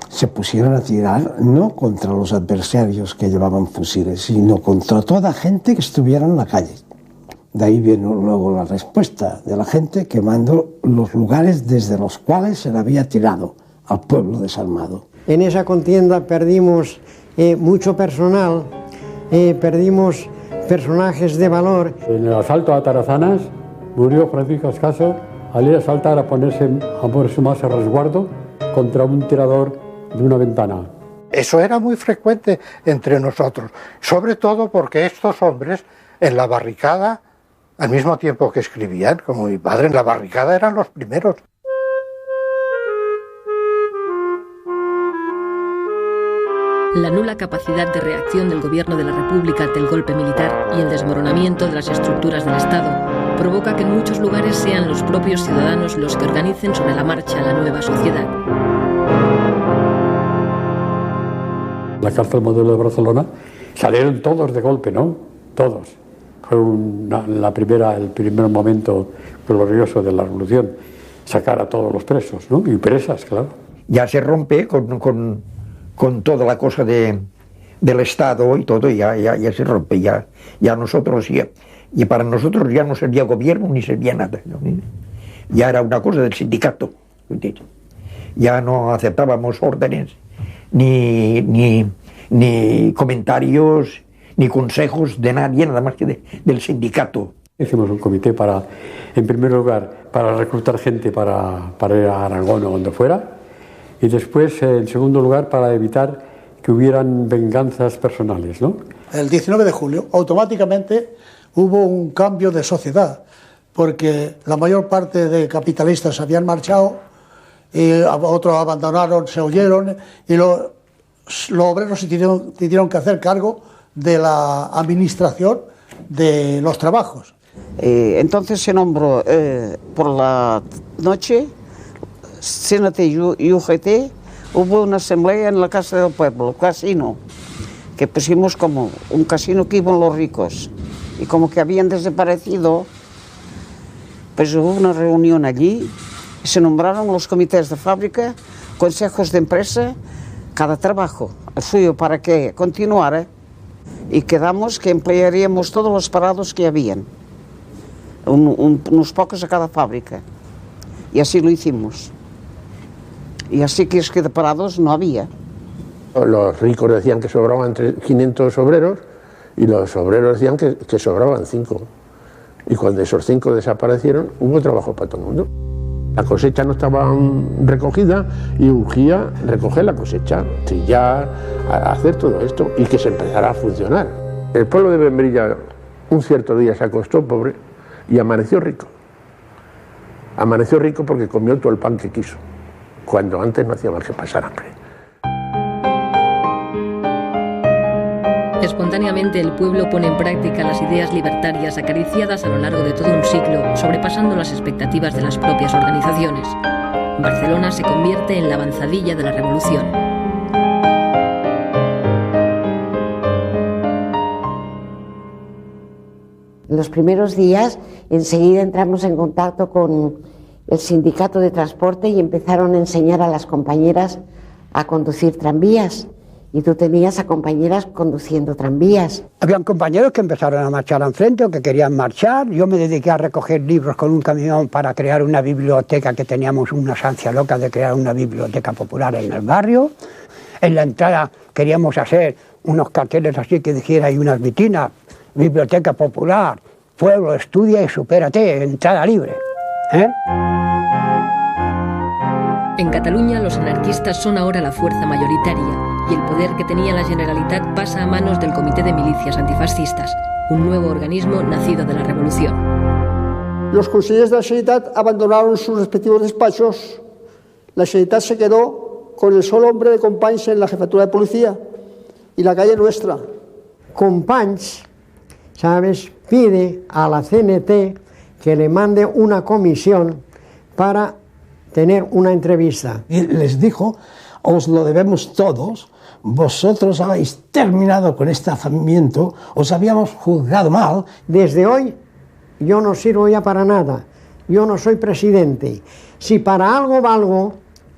Se pusieron a tirar no contra los adversarios que llevaban fusiles, sino contra toda gente que estuviera en la calle. De ahí vino luego la respuesta de la gente quemando los lugares desde los cuales se le había tirado al pueblo desarmado. En esa contienda perdimos mucho personal, perdimos personajes de valor. En el asalto a Tarazanas murió Francisco Ascaso al ir a saltar a ponerse más a resguardo contra un tirador de una ventana. Eso era muy frecuente entre nosotros, sobre todo porque estos hombres en la barricada, al mismo tiempo que escribían, como mi padre, en la barricada eran los primeros. La nula capacidad de reacción del gobierno de la República ante el golpe militar y el desmoronamiento de las estructuras del Estado provoca que en muchos lugares sean los propios ciudadanos los que organicen sobre la marcha la nueva sociedad. La cárcel modelo de Barcelona salieron todos de golpe, ¿no? Todos. Fue el primer momento glorioso de la revolución, sacar a todos los presos, ¿no? Y presas, claro. Ya se rompe con toda la cosa del Estado y todo, ya se rompe, ya nosotros, y para nosotros ya no servía gobierno ni servía nada, ¿no? Ya era una cosa del sindicato, ya no aceptábamos órdenes, ni comentarios, ni consejos de nadie, nada más que del sindicato. Hicimos un comité en primer lugar, para reclutar gente para ir a Aragón o donde fuera, y después, en segundo lugar, para evitar que hubieran venganzas personales, ¿no? El 19 de julio, automáticamente hubo un cambio de sociedad, porque la mayor parte de capitalistas habían marchado, y otros abandonaron, se huyeron, y los obreros se tuvieron que hacer cargo de la administración de los trabajos. Entonces se nombró por la noche CNT y UGT, hubo una asamblea en la Casa del Pueblo, casino, que pusimos como un casino que iban los ricos, y como que habían desaparecido, pues hubo una reunión allí, y se nombraron los comités de fábrica, consejos de empresa, cada trabajo, el suyo para que continuara, y quedamos que emplearíamos todos los parados que habían, unos pocos a cada fábrica, y así lo hicimos. Y así que es que de parados no había. Los ricos decían que sobraban 500 obreros y los obreros decían que sobraban 5. Y cuando esos 5 desaparecieron, hubo trabajo para todo el mundo. La cosecha no estaba recogida y urgía recoger la cosecha, trillar, hacer todo esto y que se empezara a funcionar. El pueblo de Membrilla un cierto día se acostó pobre y amaneció rico. Amaneció rico porque comió todo el pan que quiso, cuando antes no hacía más que pasar hambre. Espontáneamente el pueblo pone en práctica las ideas libertarias acariciadas a lo largo de todo un siglo, sobrepasando las expectativas de las propias organizaciones. Barcelona se convierte en la avanzadilla de la revolución. En los primeros días, enseguida entramos en contacto con el sindicato de transporte y empezaron a enseñar a las compañeras a conducir tranvías. Y tú tenías a compañeras conduciendo tranvías. Habían compañeros que empezaron a marchar enfrente o que querían marchar. Yo me dediqué a recoger libros con un camión para crear una biblioteca, que teníamos una ansia loca de crear una biblioteca popular en el barrio. En la entrada queríamos hacer unos carteles así que dijera, y unas vitrinas, biblioteca popular, pueblo, estudia y supérate, entrada libre. En Cataluña, los anarquistas son ahora la fuerza mayoritaria y el poder que tenía la Generalitat pasa a manos del Comité de Milicias Antifascistas, un nuevo organismo nacido de la Revolución. Los consejeros de la Generalitat abandonaron sus respectivos despachos. La Generalitat se quedó con el solo hombre de Companys en la jefatura de policía y la calle nuestra. Companys, ¿sabes?, pide a la CNT que le mande una comisión para tener una entrevista. Y les dijo, os lo debemos todos, vosotros habéis terminado con este hacimiento, os habíamos juzgado mal. Desde hoy yo no sirvo ya para nada, yo no soy presidente. Si para algo valgo,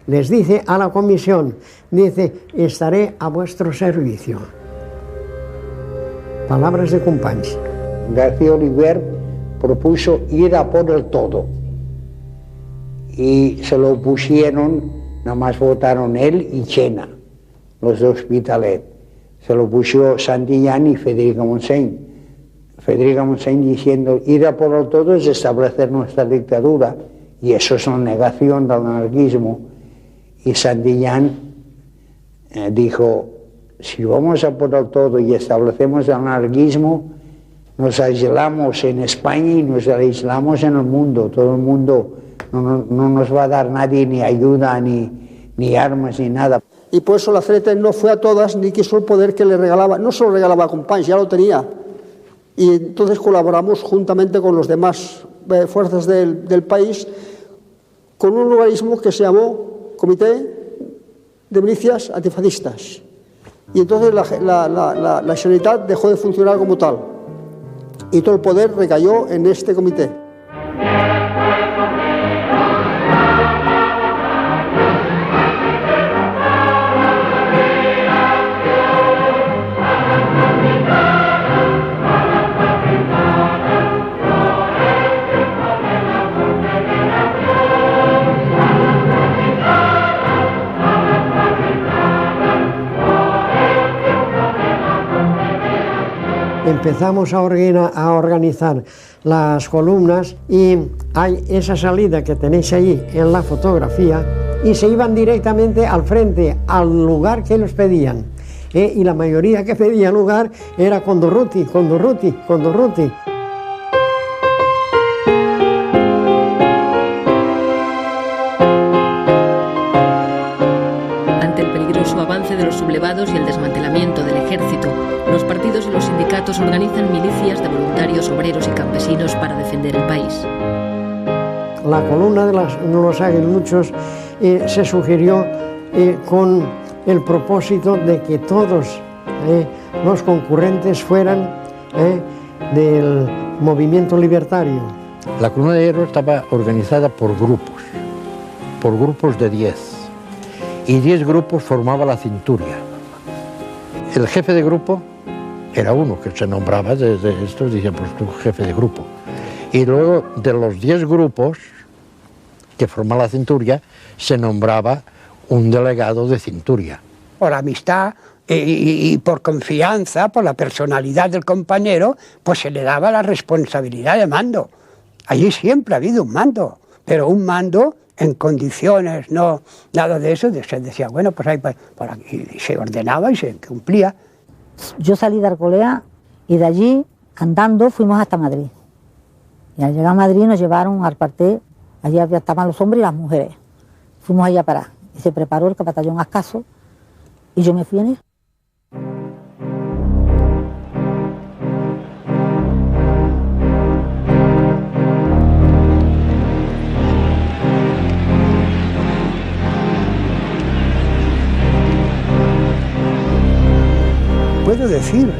les dice a la comisión, dice, estaré a vuestro servicio. Palabras de Companys. García Oliver propuso ir a por el todo y se lo pusieron, nada más votaron él y Chena, los de Hospitalet. Se lo puso Santillán y Federica Montseny. Federica Montseny diciendo ir a por el todo es establecer nuestra dictadura y eso es una negación del anarquismo. Y Santillán dijo, si vamos a por el todo y establecemos el anarquismo, nos aislamos en España y nos aislamos en el mundo. Todo el mundo no nos va a dar nadie ni ayuda, ni armas, ni nada. Y por eso la CNT no fue a todas ni quiso el poder que le regalaba. No solo regalaba a Companys, ya lo tenía. Y entonces colaboramos juntamente con los demás fuerzas del país con un organismo que se llamó Comité de Milicias Antifascistas. Y entonces la Generalitat dejó de funcionar como tal. Y todo el poder recayó en este comité. Empezamos a organizar las columnas y hay esa salida que tenéis allí en la fotografía y se iban directamente al frente, al lugar que ellos pedían. Y la mayoría que pedía lugar era Condorruti, Condorruti, Condorruti. Ante el peligroso avance de los sublevados y el desmantelamiento del ejército, los partidos y los sindicatos organizan milicias de voluntarios, obreros y campesinos para defender el país. La columna de los aguiluchos se sugirió con el propósito de que todos los concurrentes fueran del movimiento libertario. La columna de hierro estaba organizada por grupos de 10, y 10 grupos formaba la cinturia. El jefe de grupo era uno que se nombraba desde estos, decían, pues tú jefe de grupo. Y luego de los 10 grupos que forman la cinturia, se nombraba un delegado de cinturia. Por amistad y por confianza, por la personalidad del compañero, pues se le daba la responsabilidad de mando. Allí siempre ha habido un mando, pero un mando en condiciones, no nada de eso, se decía, bueno, pues ahí por aquí, y se ordenaba y se cumplía. Yo salí de Arcolea y de allí, andando, fuimos hasta Madrid. Y al llegar a Madrid nos llevaron al cuartel, allí estaban los hombres y las mujeres. Fuimos allá a parar. Y se preparó el capatallón Ascaso y yo me fui en él. Puedo decir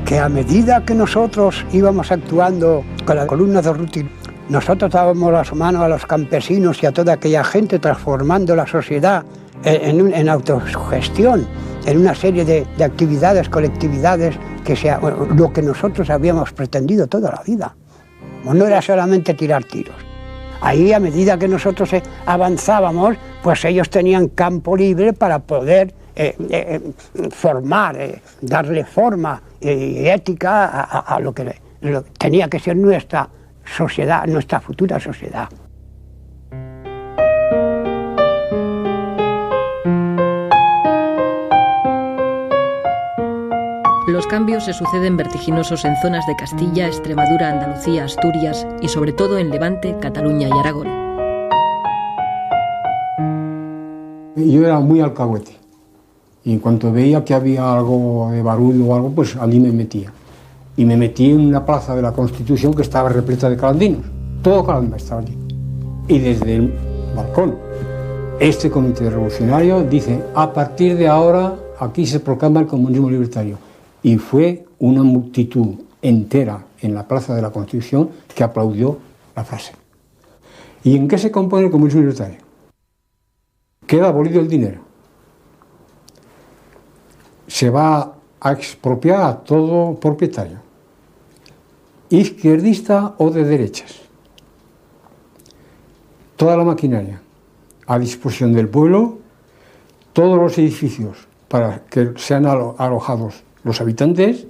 que a medida que nosotros íbamos actuando con la columna de Urruti, nosotros dábamos las manos a los campesinos y a toda aquella gente, transformando la sociedad en autogestión, en una serie de actividades, colectividades, que sea lo que nosotros habíamos pretendido toda la vida. No era solamente tirar tiros. Ahí, a medida que nosotros avanzábamos, pues ellos tenían campo libre para poder formar, darle forma y ética a lo que tenía que ser nuestra sociedad, nuestra futura sociedad. cambios se suceden vertiginosos en zonas de Castilla, Extremadura, Andalucía, Asturias y sobre todo en Levante, Cataluña y Aragón. Yo era muy alcahuete y en cuanto veía que había algo de barullo o algo, pues allí me metía. Y me metí en una plaza de la Constitución que estaba repleta de calandinos. Todo Calanda estaba allí. Y desde el balcón, este comité revolucionario dice: a partir de ahora aquí se proclama el comunismo libertario. Y fue una multitud entera en la plaza de la Constitución que aplaudió la frase. ¿Y en qué se compone el comunismo libertario? Queda abolido el dinero. Se va a expropiar a todo propietario, izquierdista o de derechas. Toda la maquinaria a disposición del pueblo, todos los edificios para que sean alojados los habitantes,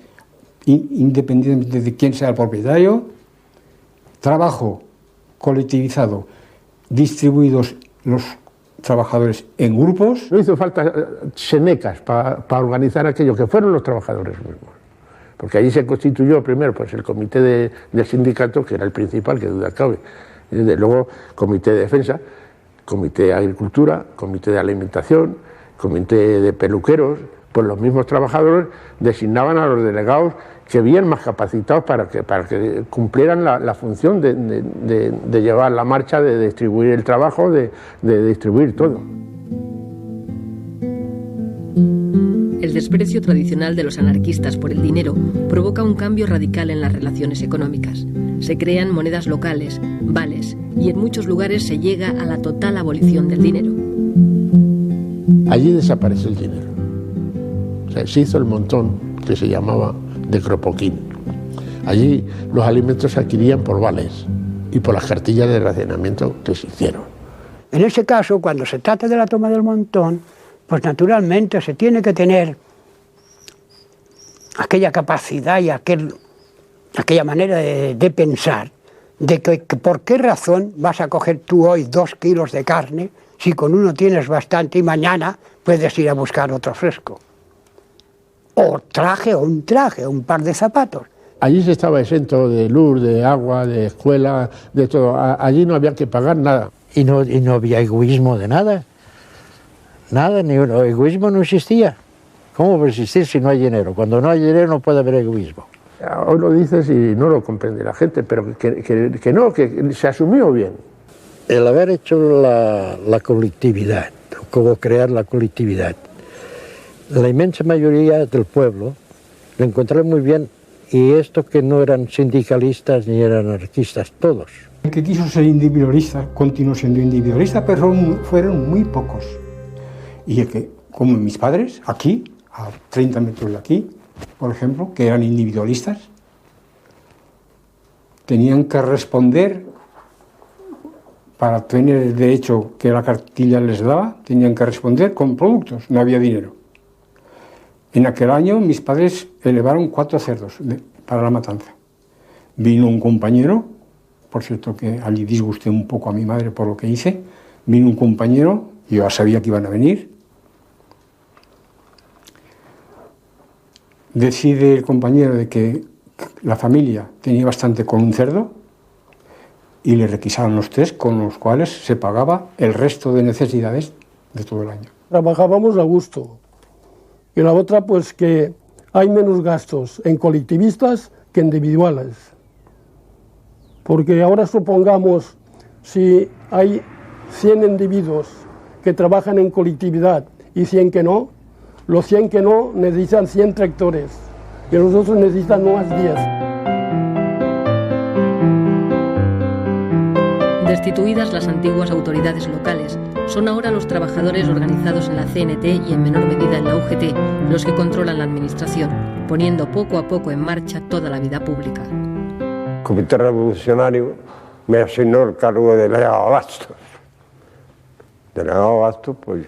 independientemente de quién sea el propietario, trabajo colectivizado, distribuidos los trabajadores en grupos. No hizo falta senecas para organizar aquello, que fueron los trabajadores mismos. Porque allí se constituyó primero pues, el comité del sindicato, que era el principal, que duda cabe. Y luego comité de defensa, comité de agricultura, comité de alimentación, comité de peluqueros. Pues los mismos trabajadores designaban a los delegados que bien más capacitados para que cumplieran la función de llevar la marcha, de distribuir el trabajo, de distribuir todo. El desprecio tradicional de los anarquistas por el dinero provoca un cambio radical en las relaciones económicas. Se crean monedas locales, vales, y en muchos lugares se llega a la total abolición del dinero. Allí desapareció el dinero. O sea, se hizo el montón que se llamaba de Cropoquín. Allí los alimentos se adquirían por vales y por las cartillas de racionamiento que se hicieron. En ese caso, cuando se trata de la toma del montón, pues naturalmente se tiene que tener aquella capacidad y aquella manera de pensar, de que por qué razón vas a coger tú hoy 2 kilos de carne si con uno tienes bastante y mañana puedes ir a buscar otro fresco. O un par de zapatos. Allí se estaba exento de luz, de agua, de escuela, de todo. Allí no había que pagar nada. Y no había egoísmo de nada. Nada, ni egoísmo no existía. ¿Cómo va a existir si no hay dinero? Cuando no hay dinero no puede haber egoísmo. Hoy lo dices y no lo comprende la gente, pero que no, que se asumió bien. El haber hecho la colectividad, como crear la colectividad, la inmensa mayoría del pueblo lo encontraron muy bien, y esto que no eran sindicalistas ni eran anarquistas, todos. El que quiso ser individualista continuó siendo individualista, pero fueron muy pocos. Y el que, como mis padres, aquí, a 30 metros de aquí, por ejemplo, que eran individualistas, tenían que responder, para tener el derecho que la cartilla les daba, tenían que responder con productos, no había dinero. En aquel año mis padres elevaron 4 cerdos para la matanza. Vino un compañero, por cierto que allí disgusté un poco a mi madre por lo que hice, vino un compañero, yo ya sabía que iban a venir, decide el compañero de que la familia tenía bastante con un cerdo y le requisaron los 3, con los cuales se pagaba el resto de necesidades de todo el año. Trabajábamos a gusto. Y la otra, pues que hay menos gastos en colectivistas que individuales. Porque ahora supongamos, si hay 100 individuos que trabajan en colectividad y 100 que no, los 100 que no necesitan 100 tractores y los otros necesitan más 10. Destituidas las antiguas autoridades locales, son ahora los trabajadores organizados en la CNT y en menor medida en la UGT los que controlan la administración, poniendo poco a poco en marcha toda la vida pública. El Comité Revolucionario me asignó el cargo de delegado de abastos. Delegado de abastos, pues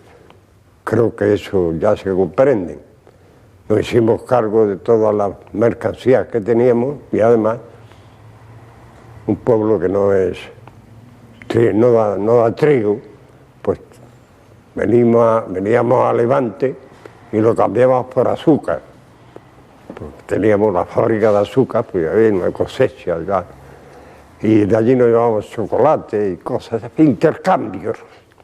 creo que eso ya se comprende. Nos hicimos cargo de todas las mercancías que teníamos y además un pueblo que no da trigo, pues veníamos a Levante y lo cambiamos por azúcar. porque teníamos la fábrica de azúcar, pues había una cosecha ya. Y de allí nos llevábamos chocolate y cosas, intercambios.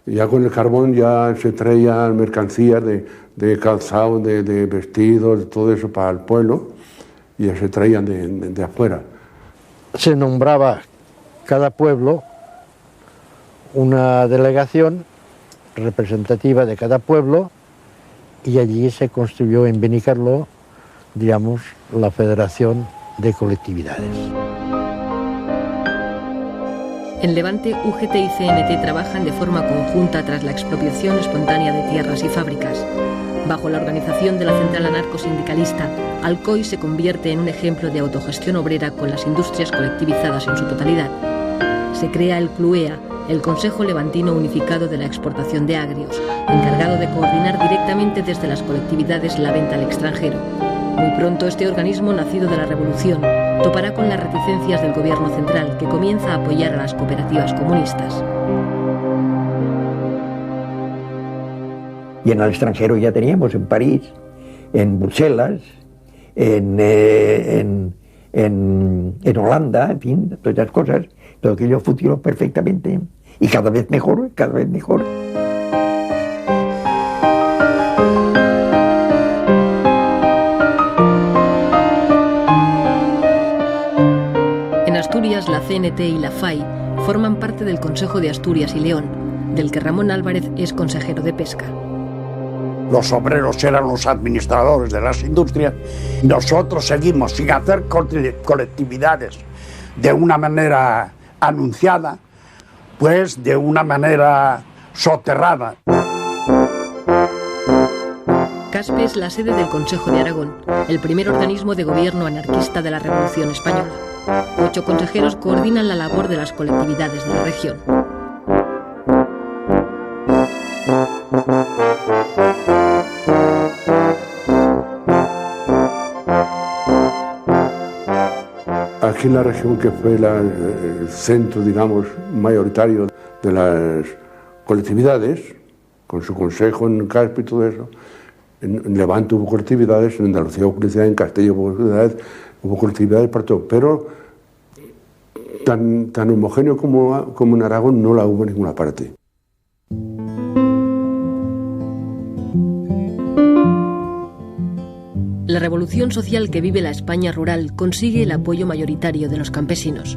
Ya con el carbón ya se traían mercancías de calzado, de vestidos, de todo eso para el pueblo, y ya se traían de afuera. Se nombraba cada pueblo una delegación representativa de cada pueblo y allí se construyó en Benicarló, digamos, la Federación de Colectividades. En Levante, UGT y CNT trabajan de forma conjunta tras la expropiación espontánea de tierras y fábricas. Bajo la organización de la Central Anarcosindicalista, Alcoy se convierte en un ejemplo de autogestión obrera con las industrias colectivizadas en su totalidad. Se crea el CLUEA, el Consejo Levantino Unificado de la Exportación de Agrios, encargado de coordinar directamente desde las colectividades la venta al extranjero. Muy pronto este organismo, nacido de la Revolución, topará con las reticencias del gobierno central, que comienza a apoyar a las cooperativas comunistas. Y en el extranjero ya teníamos, en París, en Bruselas, en Holanda, en fin, todas esas cosas. Todo aquello funcionó perfectamente y cada vez mejor, cada vez mejor. En Asturias, la CNT y la FAI forman parte del Consejo de Asturias y León, del que Ramón Álvarez es consejero de Pesca. Los obreros eran los administradores de las industrias. Nosotros seguimos sin hacer colectividades de una manera anunciada, pues de una manera soterrada. CASPE es la sede del Consejo de Aragón, el primer organismo de gobierno anarquista de la Revolución Española. 8 consejeros coordinan la labor de las colectividades de la región. Aquí en la región, que fue el centro, digamos, mayoritario de las colectividades, con su consejo en Caspe y todo eso, en Levante hubo colectividades, en Andalucía hubo colectividades, en Castilla hubo colectividades para todo, pero tan homogéneo como en Aragón no la hubo en ninguna parte. La revolución social que vive la España rural consigue el apoyo mayoritario de los campesinos.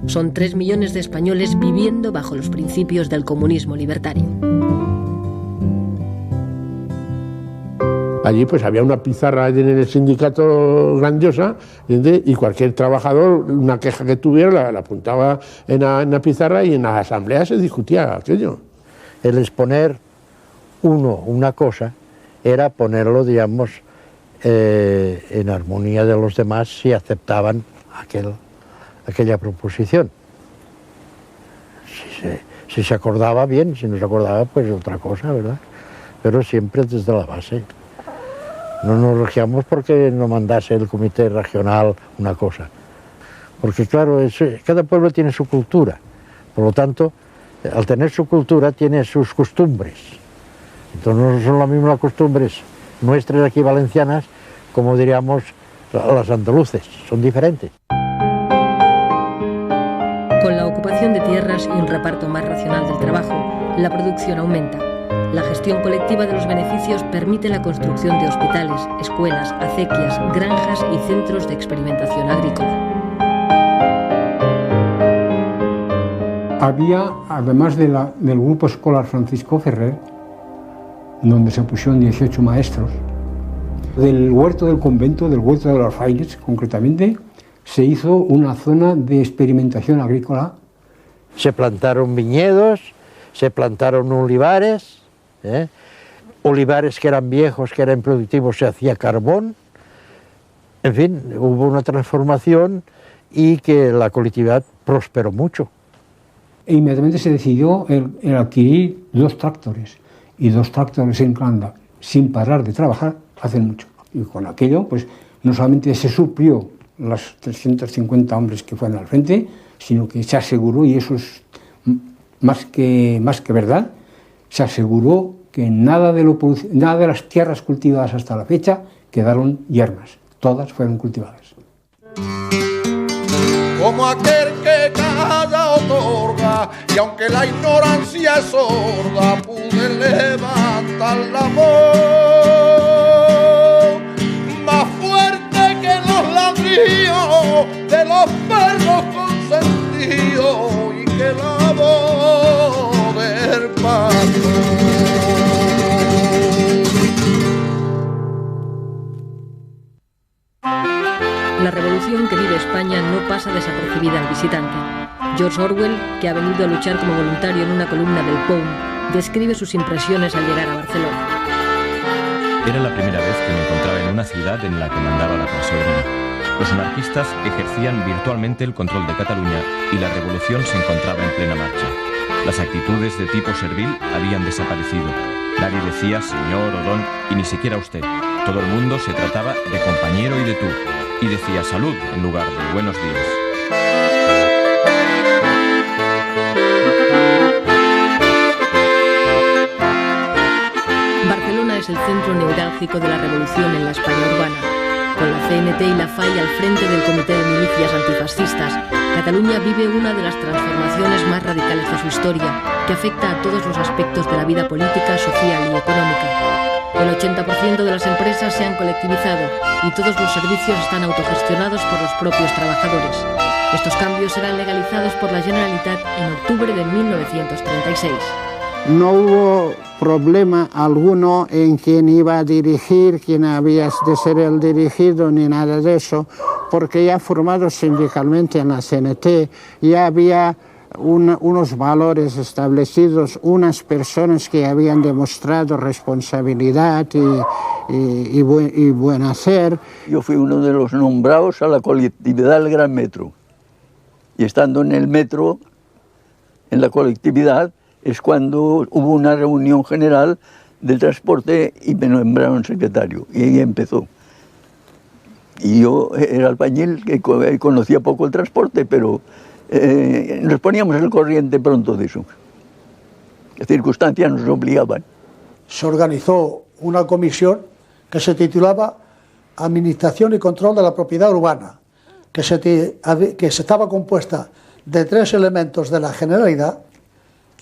Son 3 millones de españoles viviendo bajo los principios del comunismo libertario. Allí pues había una pizarra en el sindicato grandiosa, y cualquier trabajador, una queja que tuviera, la apuntaba en la pizarra, y en la asamblea se discutía aquello. El exponer una cosa era ponerlo, digamos, en armonía de los demás si aceptaban aquella proposición. Si se acordaba bien, si no se acordaba, pues otra cosa, ¿verdad? Pero siempre desde la base. No nos regíamos porque no mandase el comité regional una cosa. Porque claro, cada pueblo tiene su cultura. Por lo tanto, al tener su cultura, tiene sus costumbres. Entonces no son las mismas costumbres nuestras aquí valencianas como diríamos las andaluces, son diferentes. Con la ocupación de tierras y un reparto más racional del trabajo, la producción aumenta. La gestión colectiva de los beneficios permite la construcción de hospitales, escuelas, acequias, granjas y centros de experimentación agrícola. Había, además del grupo escolar Francisco Ferrer, donde se pusieron 18 maestros, del huerto del convento, del huerto de los frailes concretamente, se hizo una zona de experimentación agrícola. Se plantaron viñedos, se plantaron olivares, olivares que eran viejos, que eran productivos, se hacía carbón. En fin, hubo una transformación y que la colectividad prosperó mucho. E inmediatamente se decidió el adquirir 2 tractores, y 2 tractores en Clanda, sin parar de trabajar, hace mucho. Y con aquello, pues, no solamente se suplió los 350 hombres que fueron al frente, sino que se aseguró, y eso es más que verdad, se aseguró que nada de las tierras cultivadas hasta la fecha quedaron yermas. todas fueron cultivadas. Como aquel que calla otorga, y aunque la ignorancia es sorda, pude levantar la voz más fuerte que los ladrillos de los perros consentidos y que la voz del patrón. La revolución que vive España no pasa desapercibida al visitante. George Orwell, que ha venido a luchar como voluntario en una columna del POUM, describe sus impresiones al llegar a Barcelona. Era la primera vez que me encontraba en una ciudad en la que mandaba la clase obrera. Los anarquistas ejercían virtualmente el control de Cataluña y la revolución se encontraba en plena marcha. Las actitudes de tipo servil habían desaparecido. Nadie decía señor o don y ni siquiera usted. Todo el mundo se trataba de compañero y de tú. Y decía salud en lugar de buenos días. Barcelona es el centro neurálgico de la revolución en la España urbana. Con la CNT y la FAI al frente del Comité de Milicias Antifascistas, Cataluña vive una de las transformaciones más radicales de su historia, que afecta a todos los aspectos de la vida política, social y económica. El 80% de las empresas se han colectivizado y todos los servicios están autogestionados por los propios trabajadores. Estos cambios serán legalizados por la Generalitat en octubre de 1936. No hubo problema alguno en quién iba a dirigir, quién había de ser el dirigido, ni nada de eso, porque ya formados sindicalmente en la CNT, ya había unos valores establecidos, unas personas que habían demostrado responsabilidad y buen hacer. Yo fui uno de los nombrados a la colectividad del Gran Metro. Y estando en el metro, en la colectividad, es cuando hubo una reunión general del transporte y me nombraron secretario. Y ahí empezó. Y yo era albañil, que conocía poco el transporte, pero nos poníamos al corriente pronto de eso. Las circunstancias nos obligaban. Se organizó una comisión que se titulaba Administración y Control de la Propiedad Urbana, que estaba compuesta de 3 elementos de la Generalidad,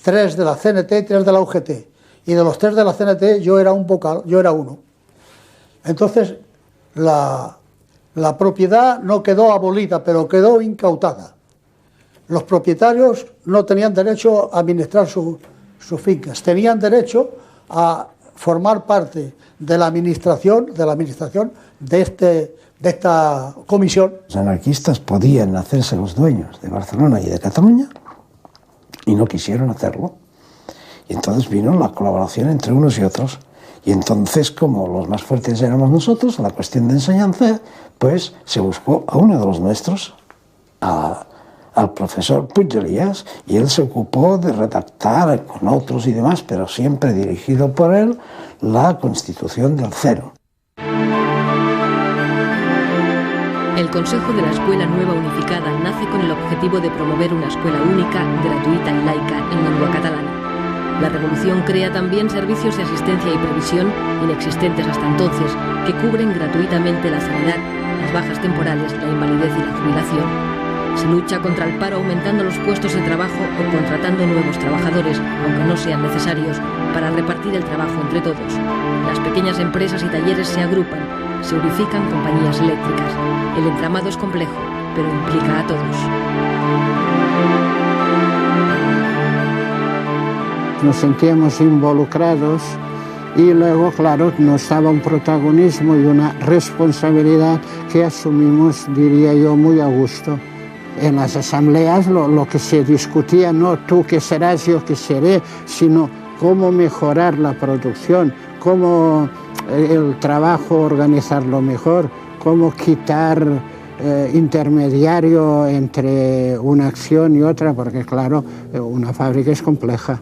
3 de la CNT y 3 de la UGT. Y de los 3 de la CNT yo era un vocal, yo era uno. Entonces la propiedad no quedó abolida, pero quedó incautada. Los propietarios no tenían derecho a administrar sus fincas, tenían derecho a formar parte de la administración de esta comisión. Los anarquistas podían hacerse los dueños de Barcelona y de Cataluña y no quisieron hacerlo. Y entonces vino la colaboración entre unos y otros. Y entonces, como los más fuertes éramos nosotros, la cuestión de enseñanza, pues se buscó a uno de los nuestros, al profesor Puig de Elías, y él se ocupó de redactar con otros y demás, pero siempre dirigido por él, la Constitución del Cero. El Consejo de la Escuela Nueva Unificada nace con el objetivo de promover una escuela única, gratuita y laica en lengua catalana. La revolución crea también servicios de asistencia y previsión, inexistentes hasta entonces, que cubren gratuitamente la sanidad, las bajas temporales, la invalidez y la jubilación. Se lucha contra el paro aumentando los puestos de trabajo o contratando nuevos trabajadores, aunque no sean necesarios, para repartir el trabajo entre todos. Las pequeñas empresas y talleres se agrupan, se unifican compañías eléctricas. El entramado es complejo, pero implica a todos. Nos sentíamos involucrados y luego, claro, nos daba un protagonismo y una responsabilidad que asumimos, diría yo, muy a gusto. En las asambleas lo que se discutía, no tú que serás, yo que seré, sino cómo mejorar la producción, cómo el trabajo organizarlo mejor, cómo quitar intermediario entre una acción y otra, porque claro, una fábrica es compleja.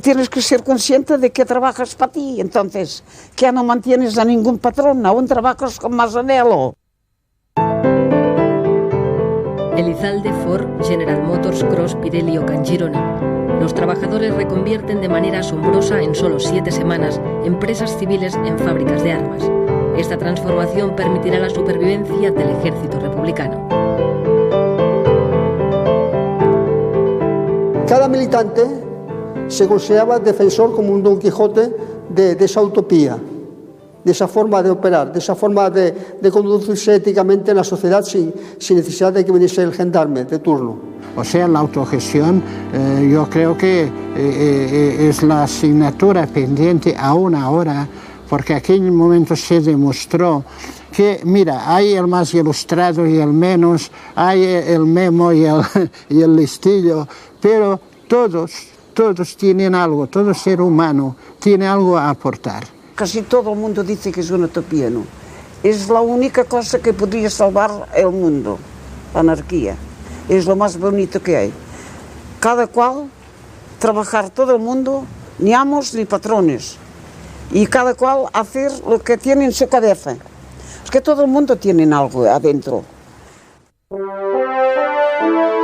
Tienes que ser consciente de que trabajas para ti, entonces, que ya no mantienes a ningún patrón, aún trabajas con más anhelo. Elizalde, Ford, General Motors, Cross, Pirelli o Can Girona. Los trabajadores reconvierten de manera asombrosa en solo 7 semanas empresas civiles en fábricas de armas. Esta transformación permitirá la supervivencia del ejército republicano. Cada militante se consideraba defensor como un Don Quijote de esa utopía, de esa forma de operar, de esa forma de conducirse éticamente en la sociedad sin necesidad de que viniese el gendarme de turno. O sea, la autogestión yo creo que es la asignatura pendiente aún ahora, porque en aquel momento se demostró que, mira, hay el más ilustrado y el menos, hay el memo y el listillo, pero todos tienen algo, todo ser humano tiene algo a aportar. Casi todo el mundo dice que es una utopía, ¿no? Es la única cosa que podría salvar el mundo, la anarquía. Es lo más bonito que hay. Cada cual, trabajar todo el mundo, ni amos ni patrones. Y cada cual hacer lo que tiene en su cabeza. Es que todo el mundo tiene algo adentro.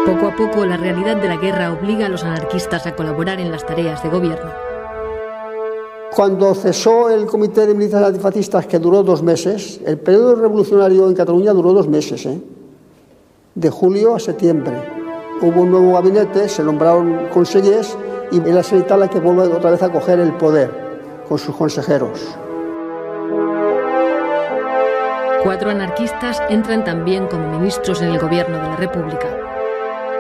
Poco a poco, la realidad de la guerra obliga a los anarquistas a colaborar en las tareas de gobierno. Cuando cesó el Comité de Militares Antifascistas, que duró 2 meses, el periodo revolucionario en Cataluña duró 2 meses, de julio a septiembre. Hubo un nuevo gabinete, se nombraron consellers y la Generalitat la que vuelve otra vez a coger el poder con sus consejeros. 4 anarquistas entran también como ministros en el gobierno de la República.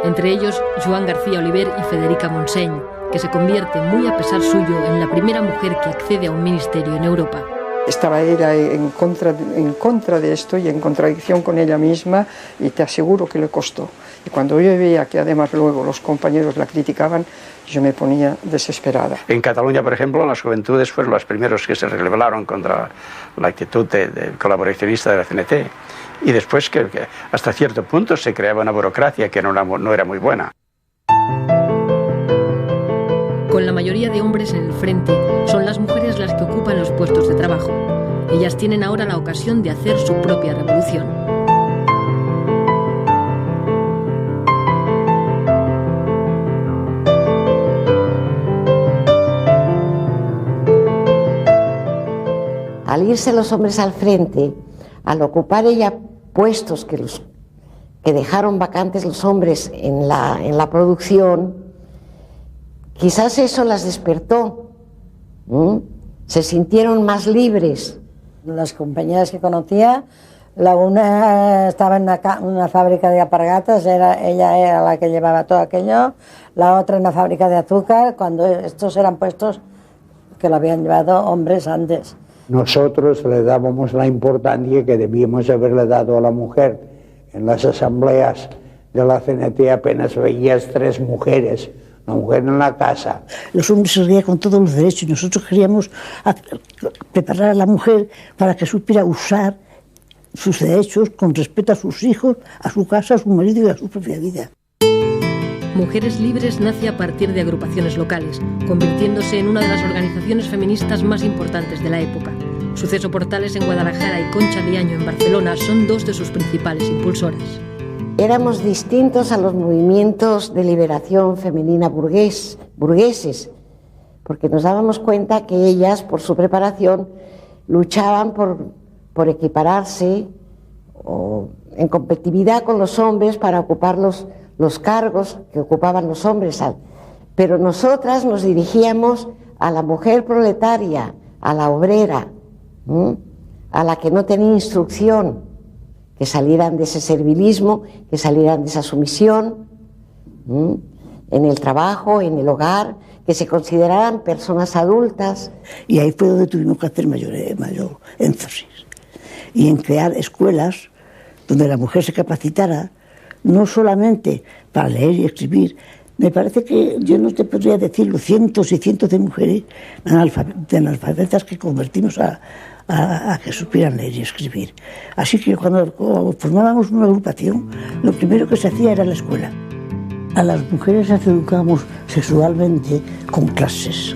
Entre ellos, Joan García Oliver y Federica Montseny, que se convierte, muy a pesar suyo, en la primera mujer que accede a un ministerio en Europa. Estaba ella en contra de esto y en contradicción con ella misma, y te aseguro que le costó. Y cuando yo veía que además luego los compañeros la criticaban, yo me ponía desesperada. En Cataluña, por ejemplo, las juventudes fueron los primeros que se rebelaron contra la actitud de colaboracionista de la CNT. Y después que hasta cierto punto se creaba una burocracia que no era muy buena. Con la mayoría de hombres en el frente, son las mujeres las que ocupan los puestos de trabajo. Ellas tienen ahora la ocasión de hacer su propia revolución. Al irse los hombres al frente, al ocupar ella puestos que dejaron vacantes los hombres en la producción, quizás eso las despertó, se sintieron más libres. Las compañeras que conocía, la una estaba en una fábrica de alpargatas, ella era la que llevaba todo aquello, la otra en una fábrica de azúcar, cuando estos eran puestos que lo habían llevado hombres antes. Nosotros le dábamos la importancia que debíamos haberle dado a la mujer. En las asambleas de la CNT apenas veías 3 mujeres, una mujer en la casa. Los hombres se reían con todos los derechos y nosotros queríamos preparar a la mujer para que supiera usar sus derechos con respeto a sus hijos, a su casa, a su marido y a su propia vida. Mujeres Libres nace a partir de agrupaciones locales, convirtiéndose en una de las organizaciones feministas más importantes de la época. Suceso Portales en Guadalajara y Concha Diaño en Barcelona son 2 de sus principales impulsoras. Éramos distintos a los movimientos de liberación femenina burgueses, porque nos dábamos cuenta que ellas, por su preparación, luchaban por equipararse o en competitividad con los hombres para ocupar los cargos que ocupaban los hombres. Pero nosotras nos dirigíamos a la mujer proletaria, a la obrera, a la que no tenía instrucción, que salieran de ese servilismo, que salieran de esa sumisión, en el trabajo, en el hogar, que se consideraran personas adultas. Y ahí fue donde tuvimos que hacer mayor énfasis, y en crear escuelas donde la mujer se capacitara, no solamente para leer y escribir. Me parece que yo no te podría decirlo, cientos y cientos de mujeres analfabetas que convertimos a que supieran leer y escribir. Así que cuando formábamos una agrupación, lo primero que se hacía era la escuela. A las mujeres las educábamos sexualmente con clases.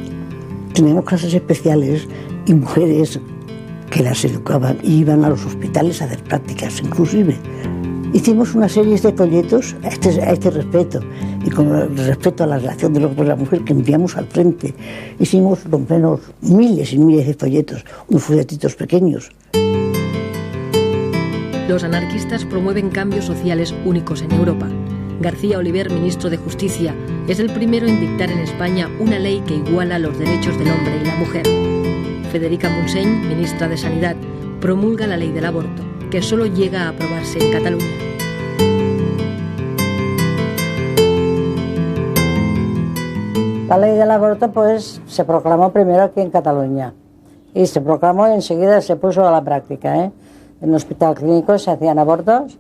Teníamos clases especiales y mujeres que las educaban y iban a los hospitales a hacer prácticas, inclusive. Hicimos una serie de folletos a este respecto, y con respecto a la relación del hombre y la mujer que enviamos al frente. Hicimos lo menos miles y miles de folletos, unos folletitos pequeños. Los anarquistas promueven cambios sociales únicos en Europa. García Oliver, ministro de Justicia, es el primero en dictar en España una ley que iguala los derechos del hombre y la mujer. Federica Montseny, ministra de Sanidad, promulga la ley del aborto, que solo llega a aprobarse en Cataluña. La ley del aborto pues se proclamó primero aquí en Cataluña y se proclamó y enseguida se puso a la práctica. En el hospital clínico se hacían abortos.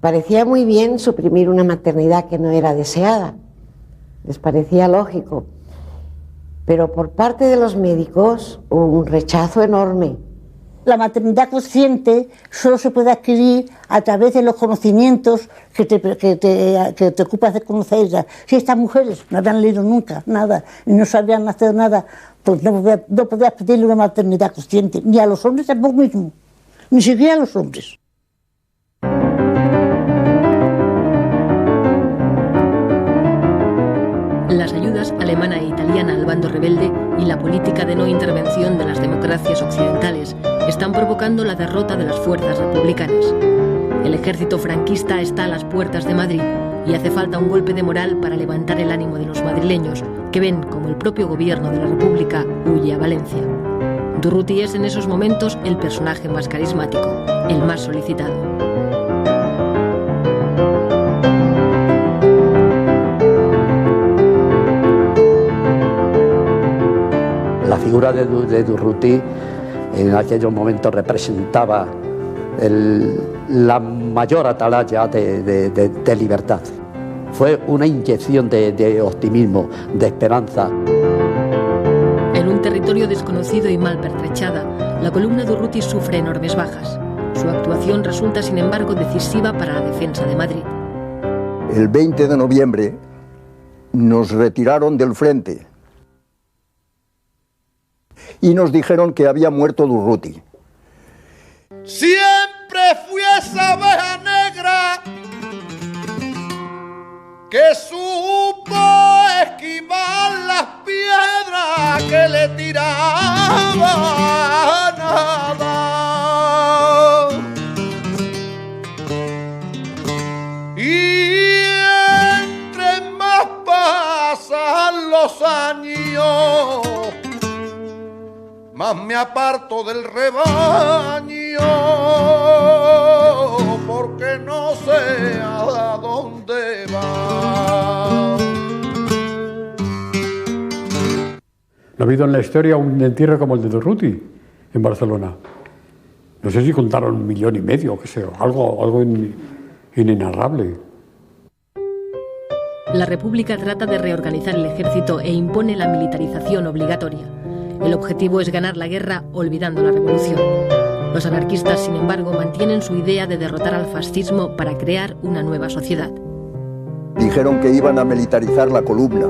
Parecía muy bien suprimir una maternidad que no era deseada, les parecía lógico, pero por parte de los médicos hubo un rechazo enorme. La maternidad consciente solo se puede adquirir a través de los conocimientos que te ocupas de conocerlas. Si estas mujeres no habían leído nunca nada y no sabían hacer nada, pues no podías pedirle una maternidad consciente, ni a los hombres tampoco mismo, ni siquiera a los hombres. Las ayudas alemana e italiana al bando rebelde y la política de no intervención de las democracias occidentales están provocando la derrota de las fuerzas republicanas. El ejército franquista está a las puertas de Madrid y hace falta un golpe de moral para levantar el ánimo de los madrileños, que ven como el propio gobierno de la República huye a Valencia. Durruti es en esos momentos el personaje más carismático, el más solicitado. La figura de Durruti en aquellos momentos representaba la mayor atalaya de libertad. Fue una inyección de optimismo, de esperanza. En un territorio desconocido y mal pertrechada, la columna Durruti sufre enormes bajas. Su actuación resulta, sin embargo, decisiva para la defensa de Madrid. El 20 de noviembre nos retiraron del frente y nos dijeron que había muerto Durruti. Siempre fui esa abeja negra que supo esquivar las piedras que le tiraban nada. Y entre más pasan los años, más me aparto del rebaño, porque no sé a dónde va. No ha habido en la historia un entierro como el de Durruti en Barcelona. No sé si contaron 1,5 millones o qué sé, algo inenarrable. La República trata de reorganizar el ejército e impone la militarización obligatoria. El objetivo es ganar la guerra olvidando la revolución. Los anarquistas, sin embargo, mantienen su idea de derrotar al fascismo para crear una nueva sociedad. Dijeron que iban a militarizar la columna,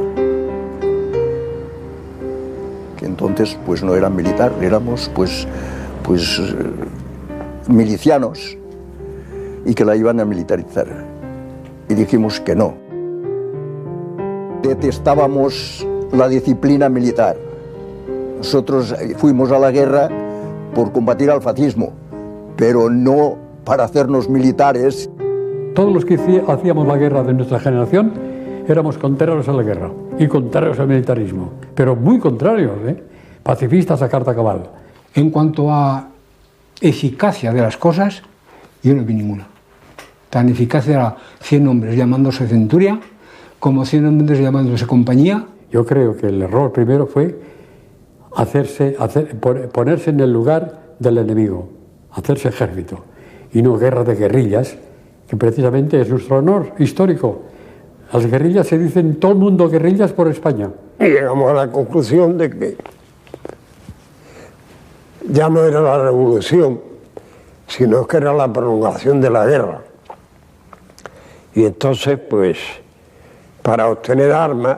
que entonces pues no eran militar, éramos pues milicianos, y que la iban a militarizar. Y dijimos que no. Detestábamos la disciplina militar. Nosotros fuimos a la guerra por combatir al fascismo, pero no para hacernos militares. Todos los que hacíamos la guerra de nuestra generación éramos contrarios a la guerra y contrarios al militarismo, pero muy contrarios, pacifistas a carta cabal. En cuanto a eficacia de las cosas, yo no vi ninguna. Tan eficaz era 100 hombres llamándose centuria como 100 hombres llamándose compañía. Yo creo que el error primero fue ponerse en el lugar del enemigo, hacerse ejército, y no guerra de guerrillas, que precisamente es nuestro honor histórico. Las guerrillas se dicen todo el mundo guerrillas por España. Y llegamos a la conclusión de que ya no era la revolución, sino que era la prolongación de la guerra. Y entonces, pues, para obtener armas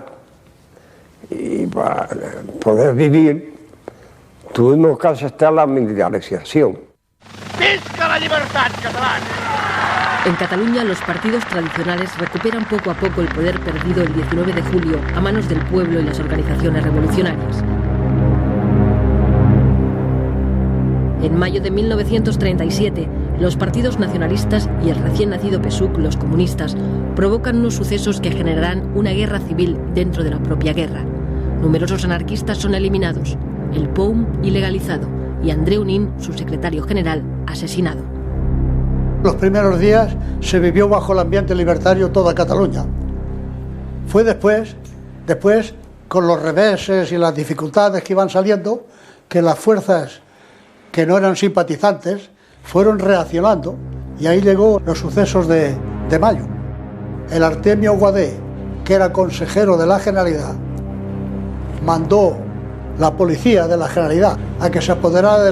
y para poder vivir, tuvimos que aceptar la militarización. ¡Visca la libertad catalana! En Cataluña, los partidos tradicionales recuperan poco a poco el poder perdido el 19 de julio a manos del pueblo y las organizaciones revolucionarias. En mayo de 1937, Los partidos nacionalistas y el recién nacido PSUC, los comunistas, provocan unos sucesos que generarán una guerra civil dentro de la propia guerra. Numerosos anarquistas son eliminados, el POUM ilegalizado y Andreu Nin, su secretario general, asesinado. Los primeros días se vivió bajo el ambiente libertario toda Cataluña. Fue después, con los reveses y las dificultades que iban saliendo, que las fuerzas que no eran simpatizantes fueron reaccionando, y ahí llegó los sucesos de mayo. El Artemio Guadé, que era consejero de la Generalidad, mandó la policía de la Generalidad a que se apoderara de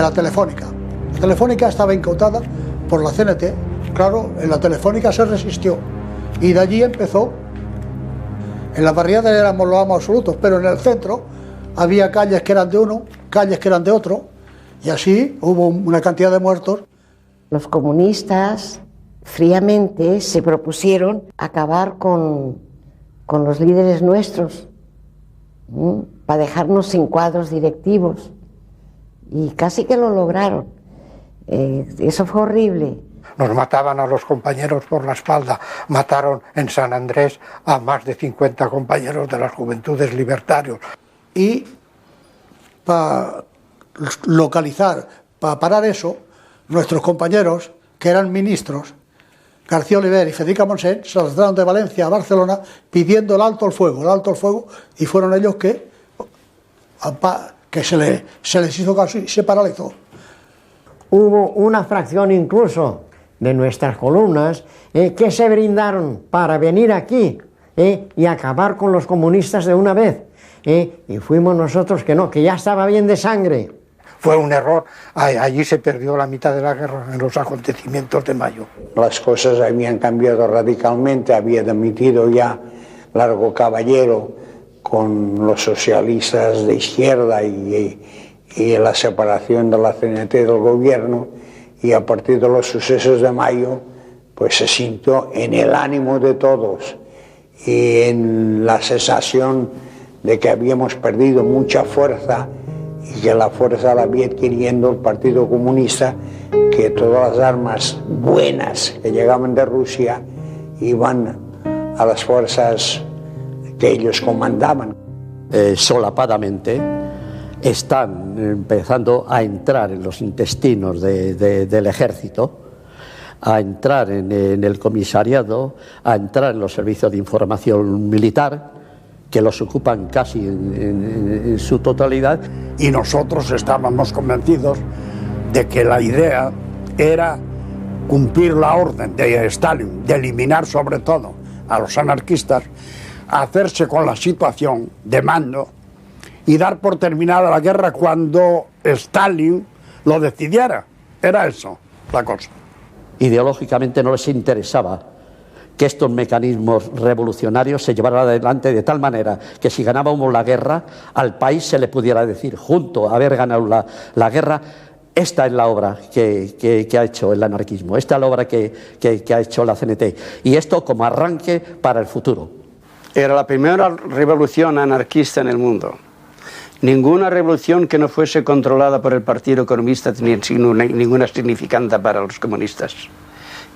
la Telefónica. La Telefónica estaba incautada por la CNT. Claro, en la Telefónica se resistió y de allí empezó. En las barriadas éramos los amos absolutos, pero en el centro había calles que eran de uno, calles que eran de otro, y así hubo una cantidad de muertos. Los comunistas fríamente se propusieron acabar con los líderes nuestros, para dejarnos sin cuadros directivos, y casi que lo lograron. Eso fue horrible. Nos mataban a los compañeros por la espalda, mataron en San Andrés a más de 50 compañeros de las Juventudes Libertarios. Y para localizar, para parar eso, nuestros compañeros, que eran ministros, García Oliver y Federica Montseny, se trasladaron de Valencia a Barcelona pidiendo el alto al fuego, y fueron ellos que se les hizo caso y se paralizó. Hubo una fracción incluso de nuestras columnas que se brindaron para venir aquí y acabar con los comunistas de una vez. Y fuimos nosotros que no, que ya estaba bien de sangre. Fue un error, allí se perdió la mitad de la guerra en los acontecimientos de mayo. Las cosas habían cambiado radicalmente, había dimitido ya Largo Caballero con los socialistas de izquierda y la separación de la CNT del gobierno, y a partir de los sucesos de mayo pues se sintió en el ánimo de todos y en la sensación de que habíamos perdido mucha fuerza y que la fuerza la había adquiriendo el Partido Comunista, que todas las armas buenas que llegaban de Rusia iban a las fuerzas que ellos comandaban. Solapadamente están empezando a entrar en los intestinos del ejército, a entrar en el comisariado, a entrar en los servicios de información militar, que los ocupan casi en su totalidad. Y nosotros estábamos convencidos de que la idea era cumplir la orden de Stalin, de eliminar sobre todo a los anarquistas, hacerse con la situación de mando y dar por terminada la guerra cuando Stalin lo decidiera. Era eso la cosa. Ideológicamente no les interesaba que estos mecanismos revolucionarios se llevaran adelante de tal manera que si ganábamos la guerra, al país se le pudiera decir, junto a haber ganado la guerra, esta es la obra que ha hecho el anarquismo, esta es la obra que ha hecho la CNT, y esto como arranque para el futuro. Era la primera revolución anarquista en el mundo. Ninguna revolución que no fuese controlada por el Partido Comunista tenía ninguna significancia para los comunistas.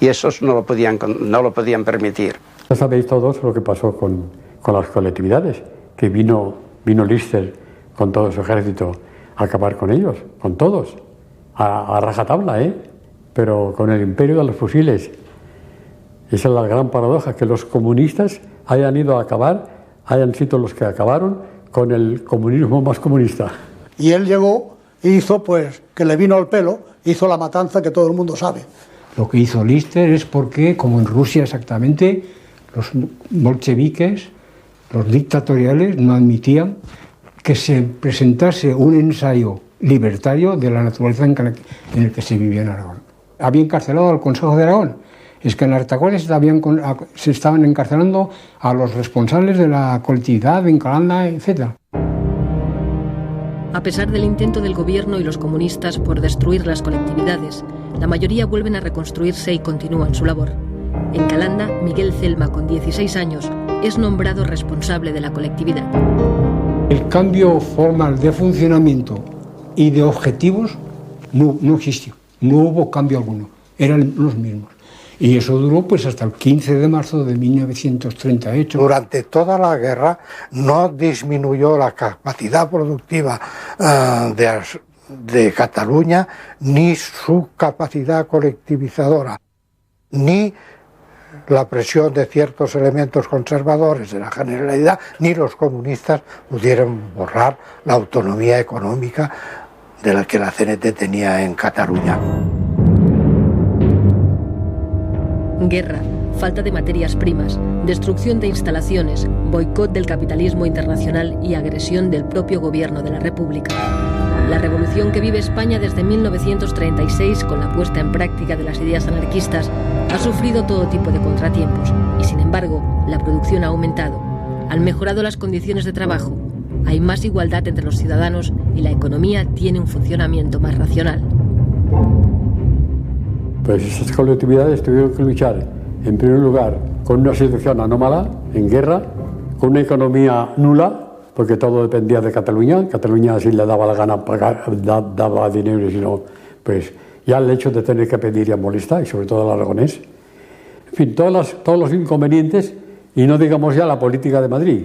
Y esos no lo podían permitir. Ya sabéis todos lo que pasó con las colectividades, que vino Lister con todo su ejército a acabar con ellos, con todos, a rajatabla, pero con el imperio de los fusiles. Esa es la gran paradoja, que los comunistas hayan ido a acabar, hayan sido los que acabaron con el comunismo más comunista. Y él llegó e hizo, pues, que le vino al pelo, hizo la matanza que todo el mundo sabe. Lo que hizo Lister es porque, como en Rusia exactamente, los bolcheviques, los dictatoriales, no admitían que se presentase un ensayo libertario de la naturaleza en el que se vivía en Aragón. Había encarcelado al Consejo de Aragón. Es que en las Tacuales se estaban encarcelando a los responsables de la colectividad en Calanda, etc. A pesar del intento del gobierno y los comunistas por destruir las colectividades, la mayoría vuelven a reconstruirse y continúan su labor. En Calanda, Miguel Celma, con 16 años, es nombrado responsable de la colectividad. El cambio formal de funcionamiento y de objetivos no existió. no hubo cambio alguno, eran los mismos. Y eso duró pues hasta el 15 de marzo de 1938. Durante toda la guerra no disminuyó la capacidad productiva de Cataluña, ni su capacidad colectivizadora, ni la presión de ciertos elementos conservadores de la Generalidad, ni los comunistas pudieron borrar la autonomía económica de la que la CNT tenía en Cataluña. Guerra, falta de materias primas, destrucción de instalaciones, boicot del capitalismo internacional y agresión del propio gobierno de la República. La revolución que vive España desde 1936, con la puesta en práctica de las ideas anarquistas, ha sufrido todo tipo de contratiempos y, sin embargo, la producción ha aumentado. Han mejorado las condiciones de trabajo, hay más igualdad entre los ciudadanos y la economía tiene un funcionamiento más racional. Pues esas colectividades tuvieron que luchar, en primer lugar, con una situación anómala, en guerra, con una economía nula, porque todo dependía de Cataluña. Cataluña, si le daba la gana pagar, daba dinero, y si no, pues ya el hecho de tener que pedir ya molesta, y sobre todo el aragonés. En fin, todos los inconvenientes, y no digamos ya la política de Madrid.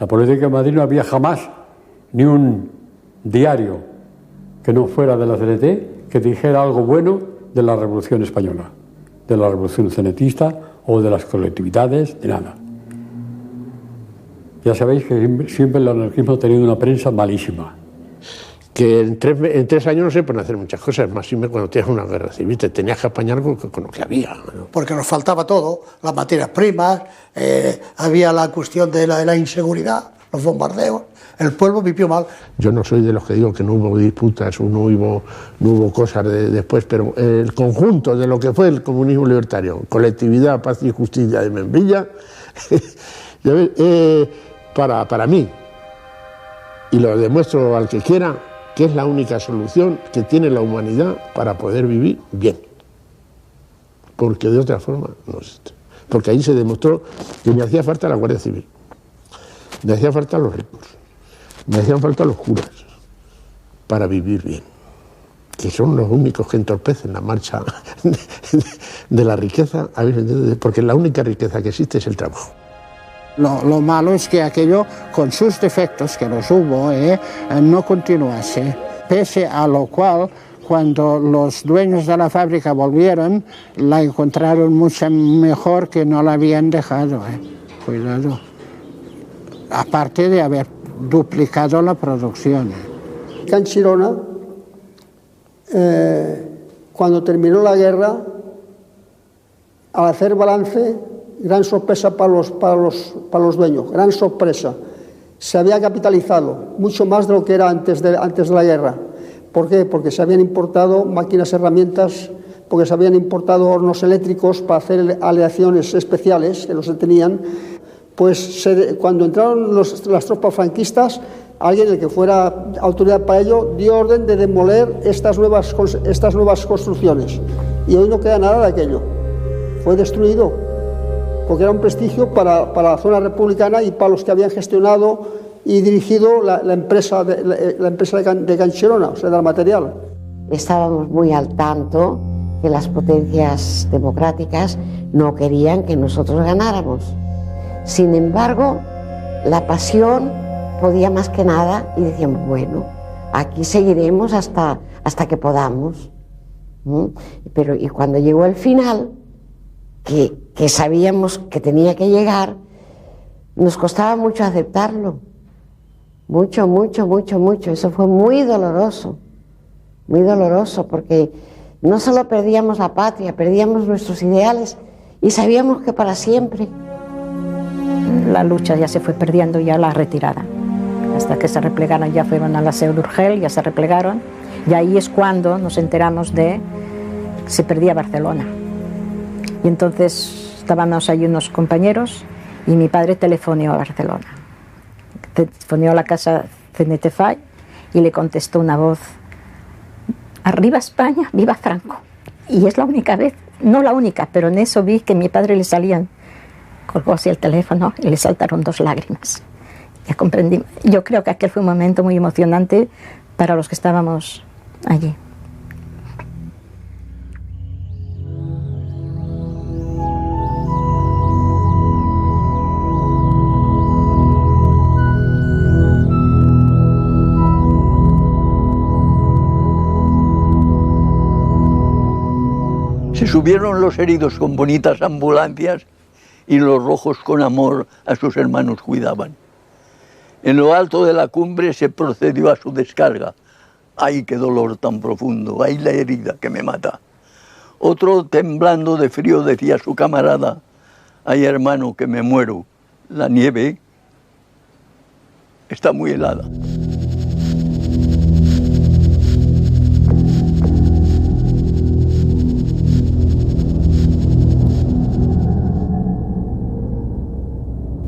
La política de Madrid no había jamás ni un diario que no fuera de la CNT que dijera algo bueno de la Revolución Española, de la Revolución Cenetista o de las colectividades, de nada. Ya sabéis que siempre el anarquismo ha tenido una prensa malísima. Que en 3 años no se pueden hacer muchas cosas, más siempre cuando tienes una guerra civil, te tenías que apañar con lo que había, ¿no? Porque nos faltaba todo, las materias primas, había la cuestión de la inseguridad, los bombardeos. El pueblo vivió mal. Yo no soy de los que digo que no hubo disputas o no hubo cosas después, pero el conjunto de lo que fue el comunismo libertario, colectividad, paz y justicia de Membilla, para mí, y lo demuestro al que quiera, que es la única solución que tiene la humanidad para poder vivir bien. Porque de otra forma no existe. Porque ahí se demostró que me hacía falta la Guardia Civil, me hacía falta los ricos, me hacían falta los curas para vivir bien, que son los únicos que entorpecen la marcha de la riqueza, porque la única riqueza que existe es el trabajo. Lo malo es que aquello, con sus defectos, que los hubo, no continuase. Pese a lo cual, cuando los dueños de la fábrica volvieron, la encontraron mucho mejor que no la habían dejado. Cuidado. Aparte de haber duplicado la producción. Canchirona, cuando terminó la guerra, al hacer balance, gran sorpresa para los dueños, gran sorpresa. Se había capitalizado mucho más de lo que era antes de la guerra. ¿Por qué? Porque se habían importado máquinas, herramientas, porque se habían importado hornos eléctricos para hacer aleaciones especiales que no se tenían. Pues cuando entraron las tropas franquistas, alguien, el que fuera autoridad para ello, dio orden de demoler estas nuevas construcciones. Y hoy no queda nada de aquello. Fue destruido, porque era un prestigio para la zona republicana y para los que habían gestionado y dirigido la empresa de Canchirona, o sea, del material. Estábamos muy al tanto que las potencias democráticas no querían que nosotros ganáramos. Sin embargo, la pasión podía más que nada y decíamos, bueno, aquí seguiremos hasta que podamos. Pero y cuando llegó el final, que sabíamos que tenía que llegar, nos costaba mucho aceptarlo. Mucho. Eso fue muy doloroso, porque no solo perdíamos la patria, perdíamos nuestros ideales y sabíamos que para siempre. La lucha ya se fue perdiendo, ya la retirada. Hasta que se replegaron, ya fueron a la Seu d'Urgell, ya se replegaron, y ahí es cuando nos enteramos de que se perdía Barcelona. Y entonces estábamos allí unos compañeros y mi padre telefoneó a Barcelona. Telefoneó a la casa CNT-FAI y le contestó una voz: arriba España, viva Franco. Y es la única vez, no la única, pero en eso vi que a mi padre le salían, colgó así el teléfono y le saltaron 2 lágrimas. Ya comprendí. Yo creo que aquel fue un momento muy emocionante para los que estábamos allí. Se subieron los heridos con bonitas ambulancias y los rojos con amor a sus hermanos cuidaban. En lo alto de la cumbre se procedió a su descarga. ¡Ay, qué dolor tan profundo! ¡Ay, la herida que me mata! Otro, temblando de frío, decía a su camarada: ¡ay, hermano, que me muero! La nieve está muy helada.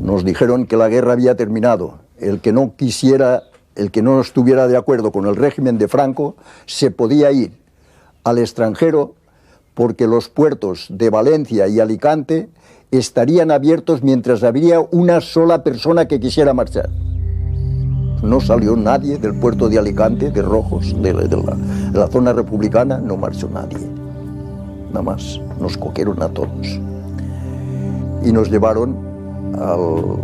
Nos dijeron que la guerra había terminado. El que no quisiera, el que no estuviera de acuerdo con el régimen de Franco, se podía ir al extranjero, porque los puertos de Valencia y Alicante estarían abiertos mientras habría una sola persona que quisiera marchar. No salió nadie del puerto de Alicante, de Rojos, de la zona republicana, no marchó nadie. Nada más, nos cogieron a todos. Y nos llevaron al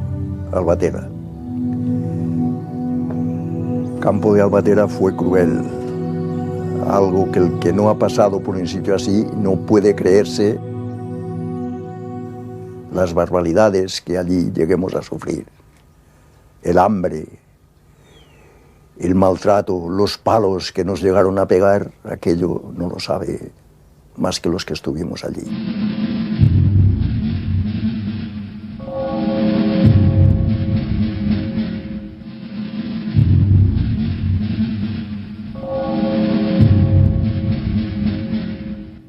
Albatera. Campo de Albatera fue cruel. Algo que el que no ha pasado por un sitio así no puede creerse las barbaridades que allí lleguemos a sufrir. El hambre, el maltrato, los palos que nos llegaron a pegar, aquello no lo sabe más que los que estuvimos allí.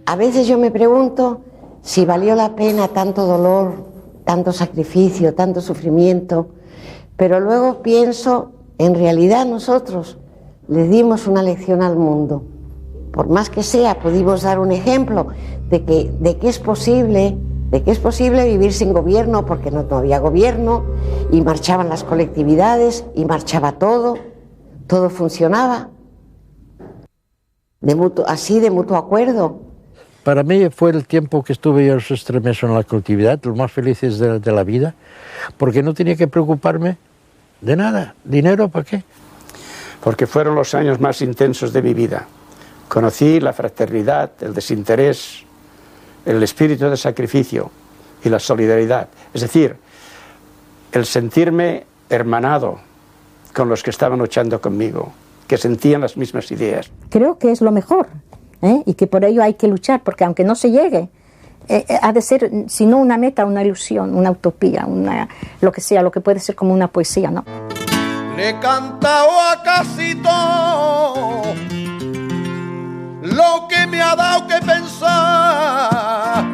A veces yo me pregunto si valió la pena tanto dolor, tanto sacrificio, tanto sufrimiento, pero luego pienso, en realidad nosotros le dimos una lección al mundo. Por más que sea, pudimos dar un ejemplo de que es posible vivir sin gobierno, porque no había gobierno, y marchaban las colectividades, y marchaba todo funcionaba, de mutuo acuerdo. Para mí fue el tiempo que estuve yo en Extremeso en la colectividad, los más felices de la vida, porque no tenía que preocuparme de nada. ¿Dinero para qué? Porque fueron los años más intensos de mi vida. Conocí la fraternidad, el desinterés, el espíritu de sacrificio y la solidaridad. Es decir, el sentirme hermanado con los que estaban luchando conmigo, que sentían las mismas ideas. Creo que es lo mejor. Y que por ello hay que luchar, porque aunque no se llegue, ha de ser, si no una meta, una ilusión, una utopía, lo que sea, lo que puede ser como una poesía, ¿no? Le he cantado a casi todo lo que me ha dado que pensar.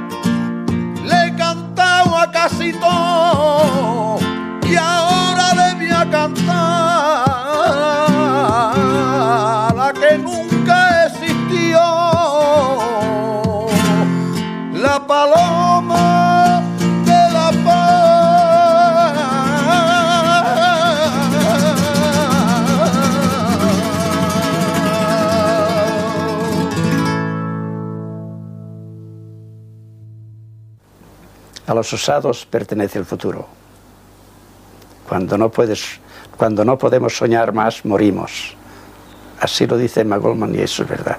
Le he cantado a casi todo y ahora le voy a cantar la que nunca existió, la paloma de la paz. A los osados pertenece el futuro. Cuando no podemos soñar más, morimos. Así lo dice Emma Goldman y eso es verdad.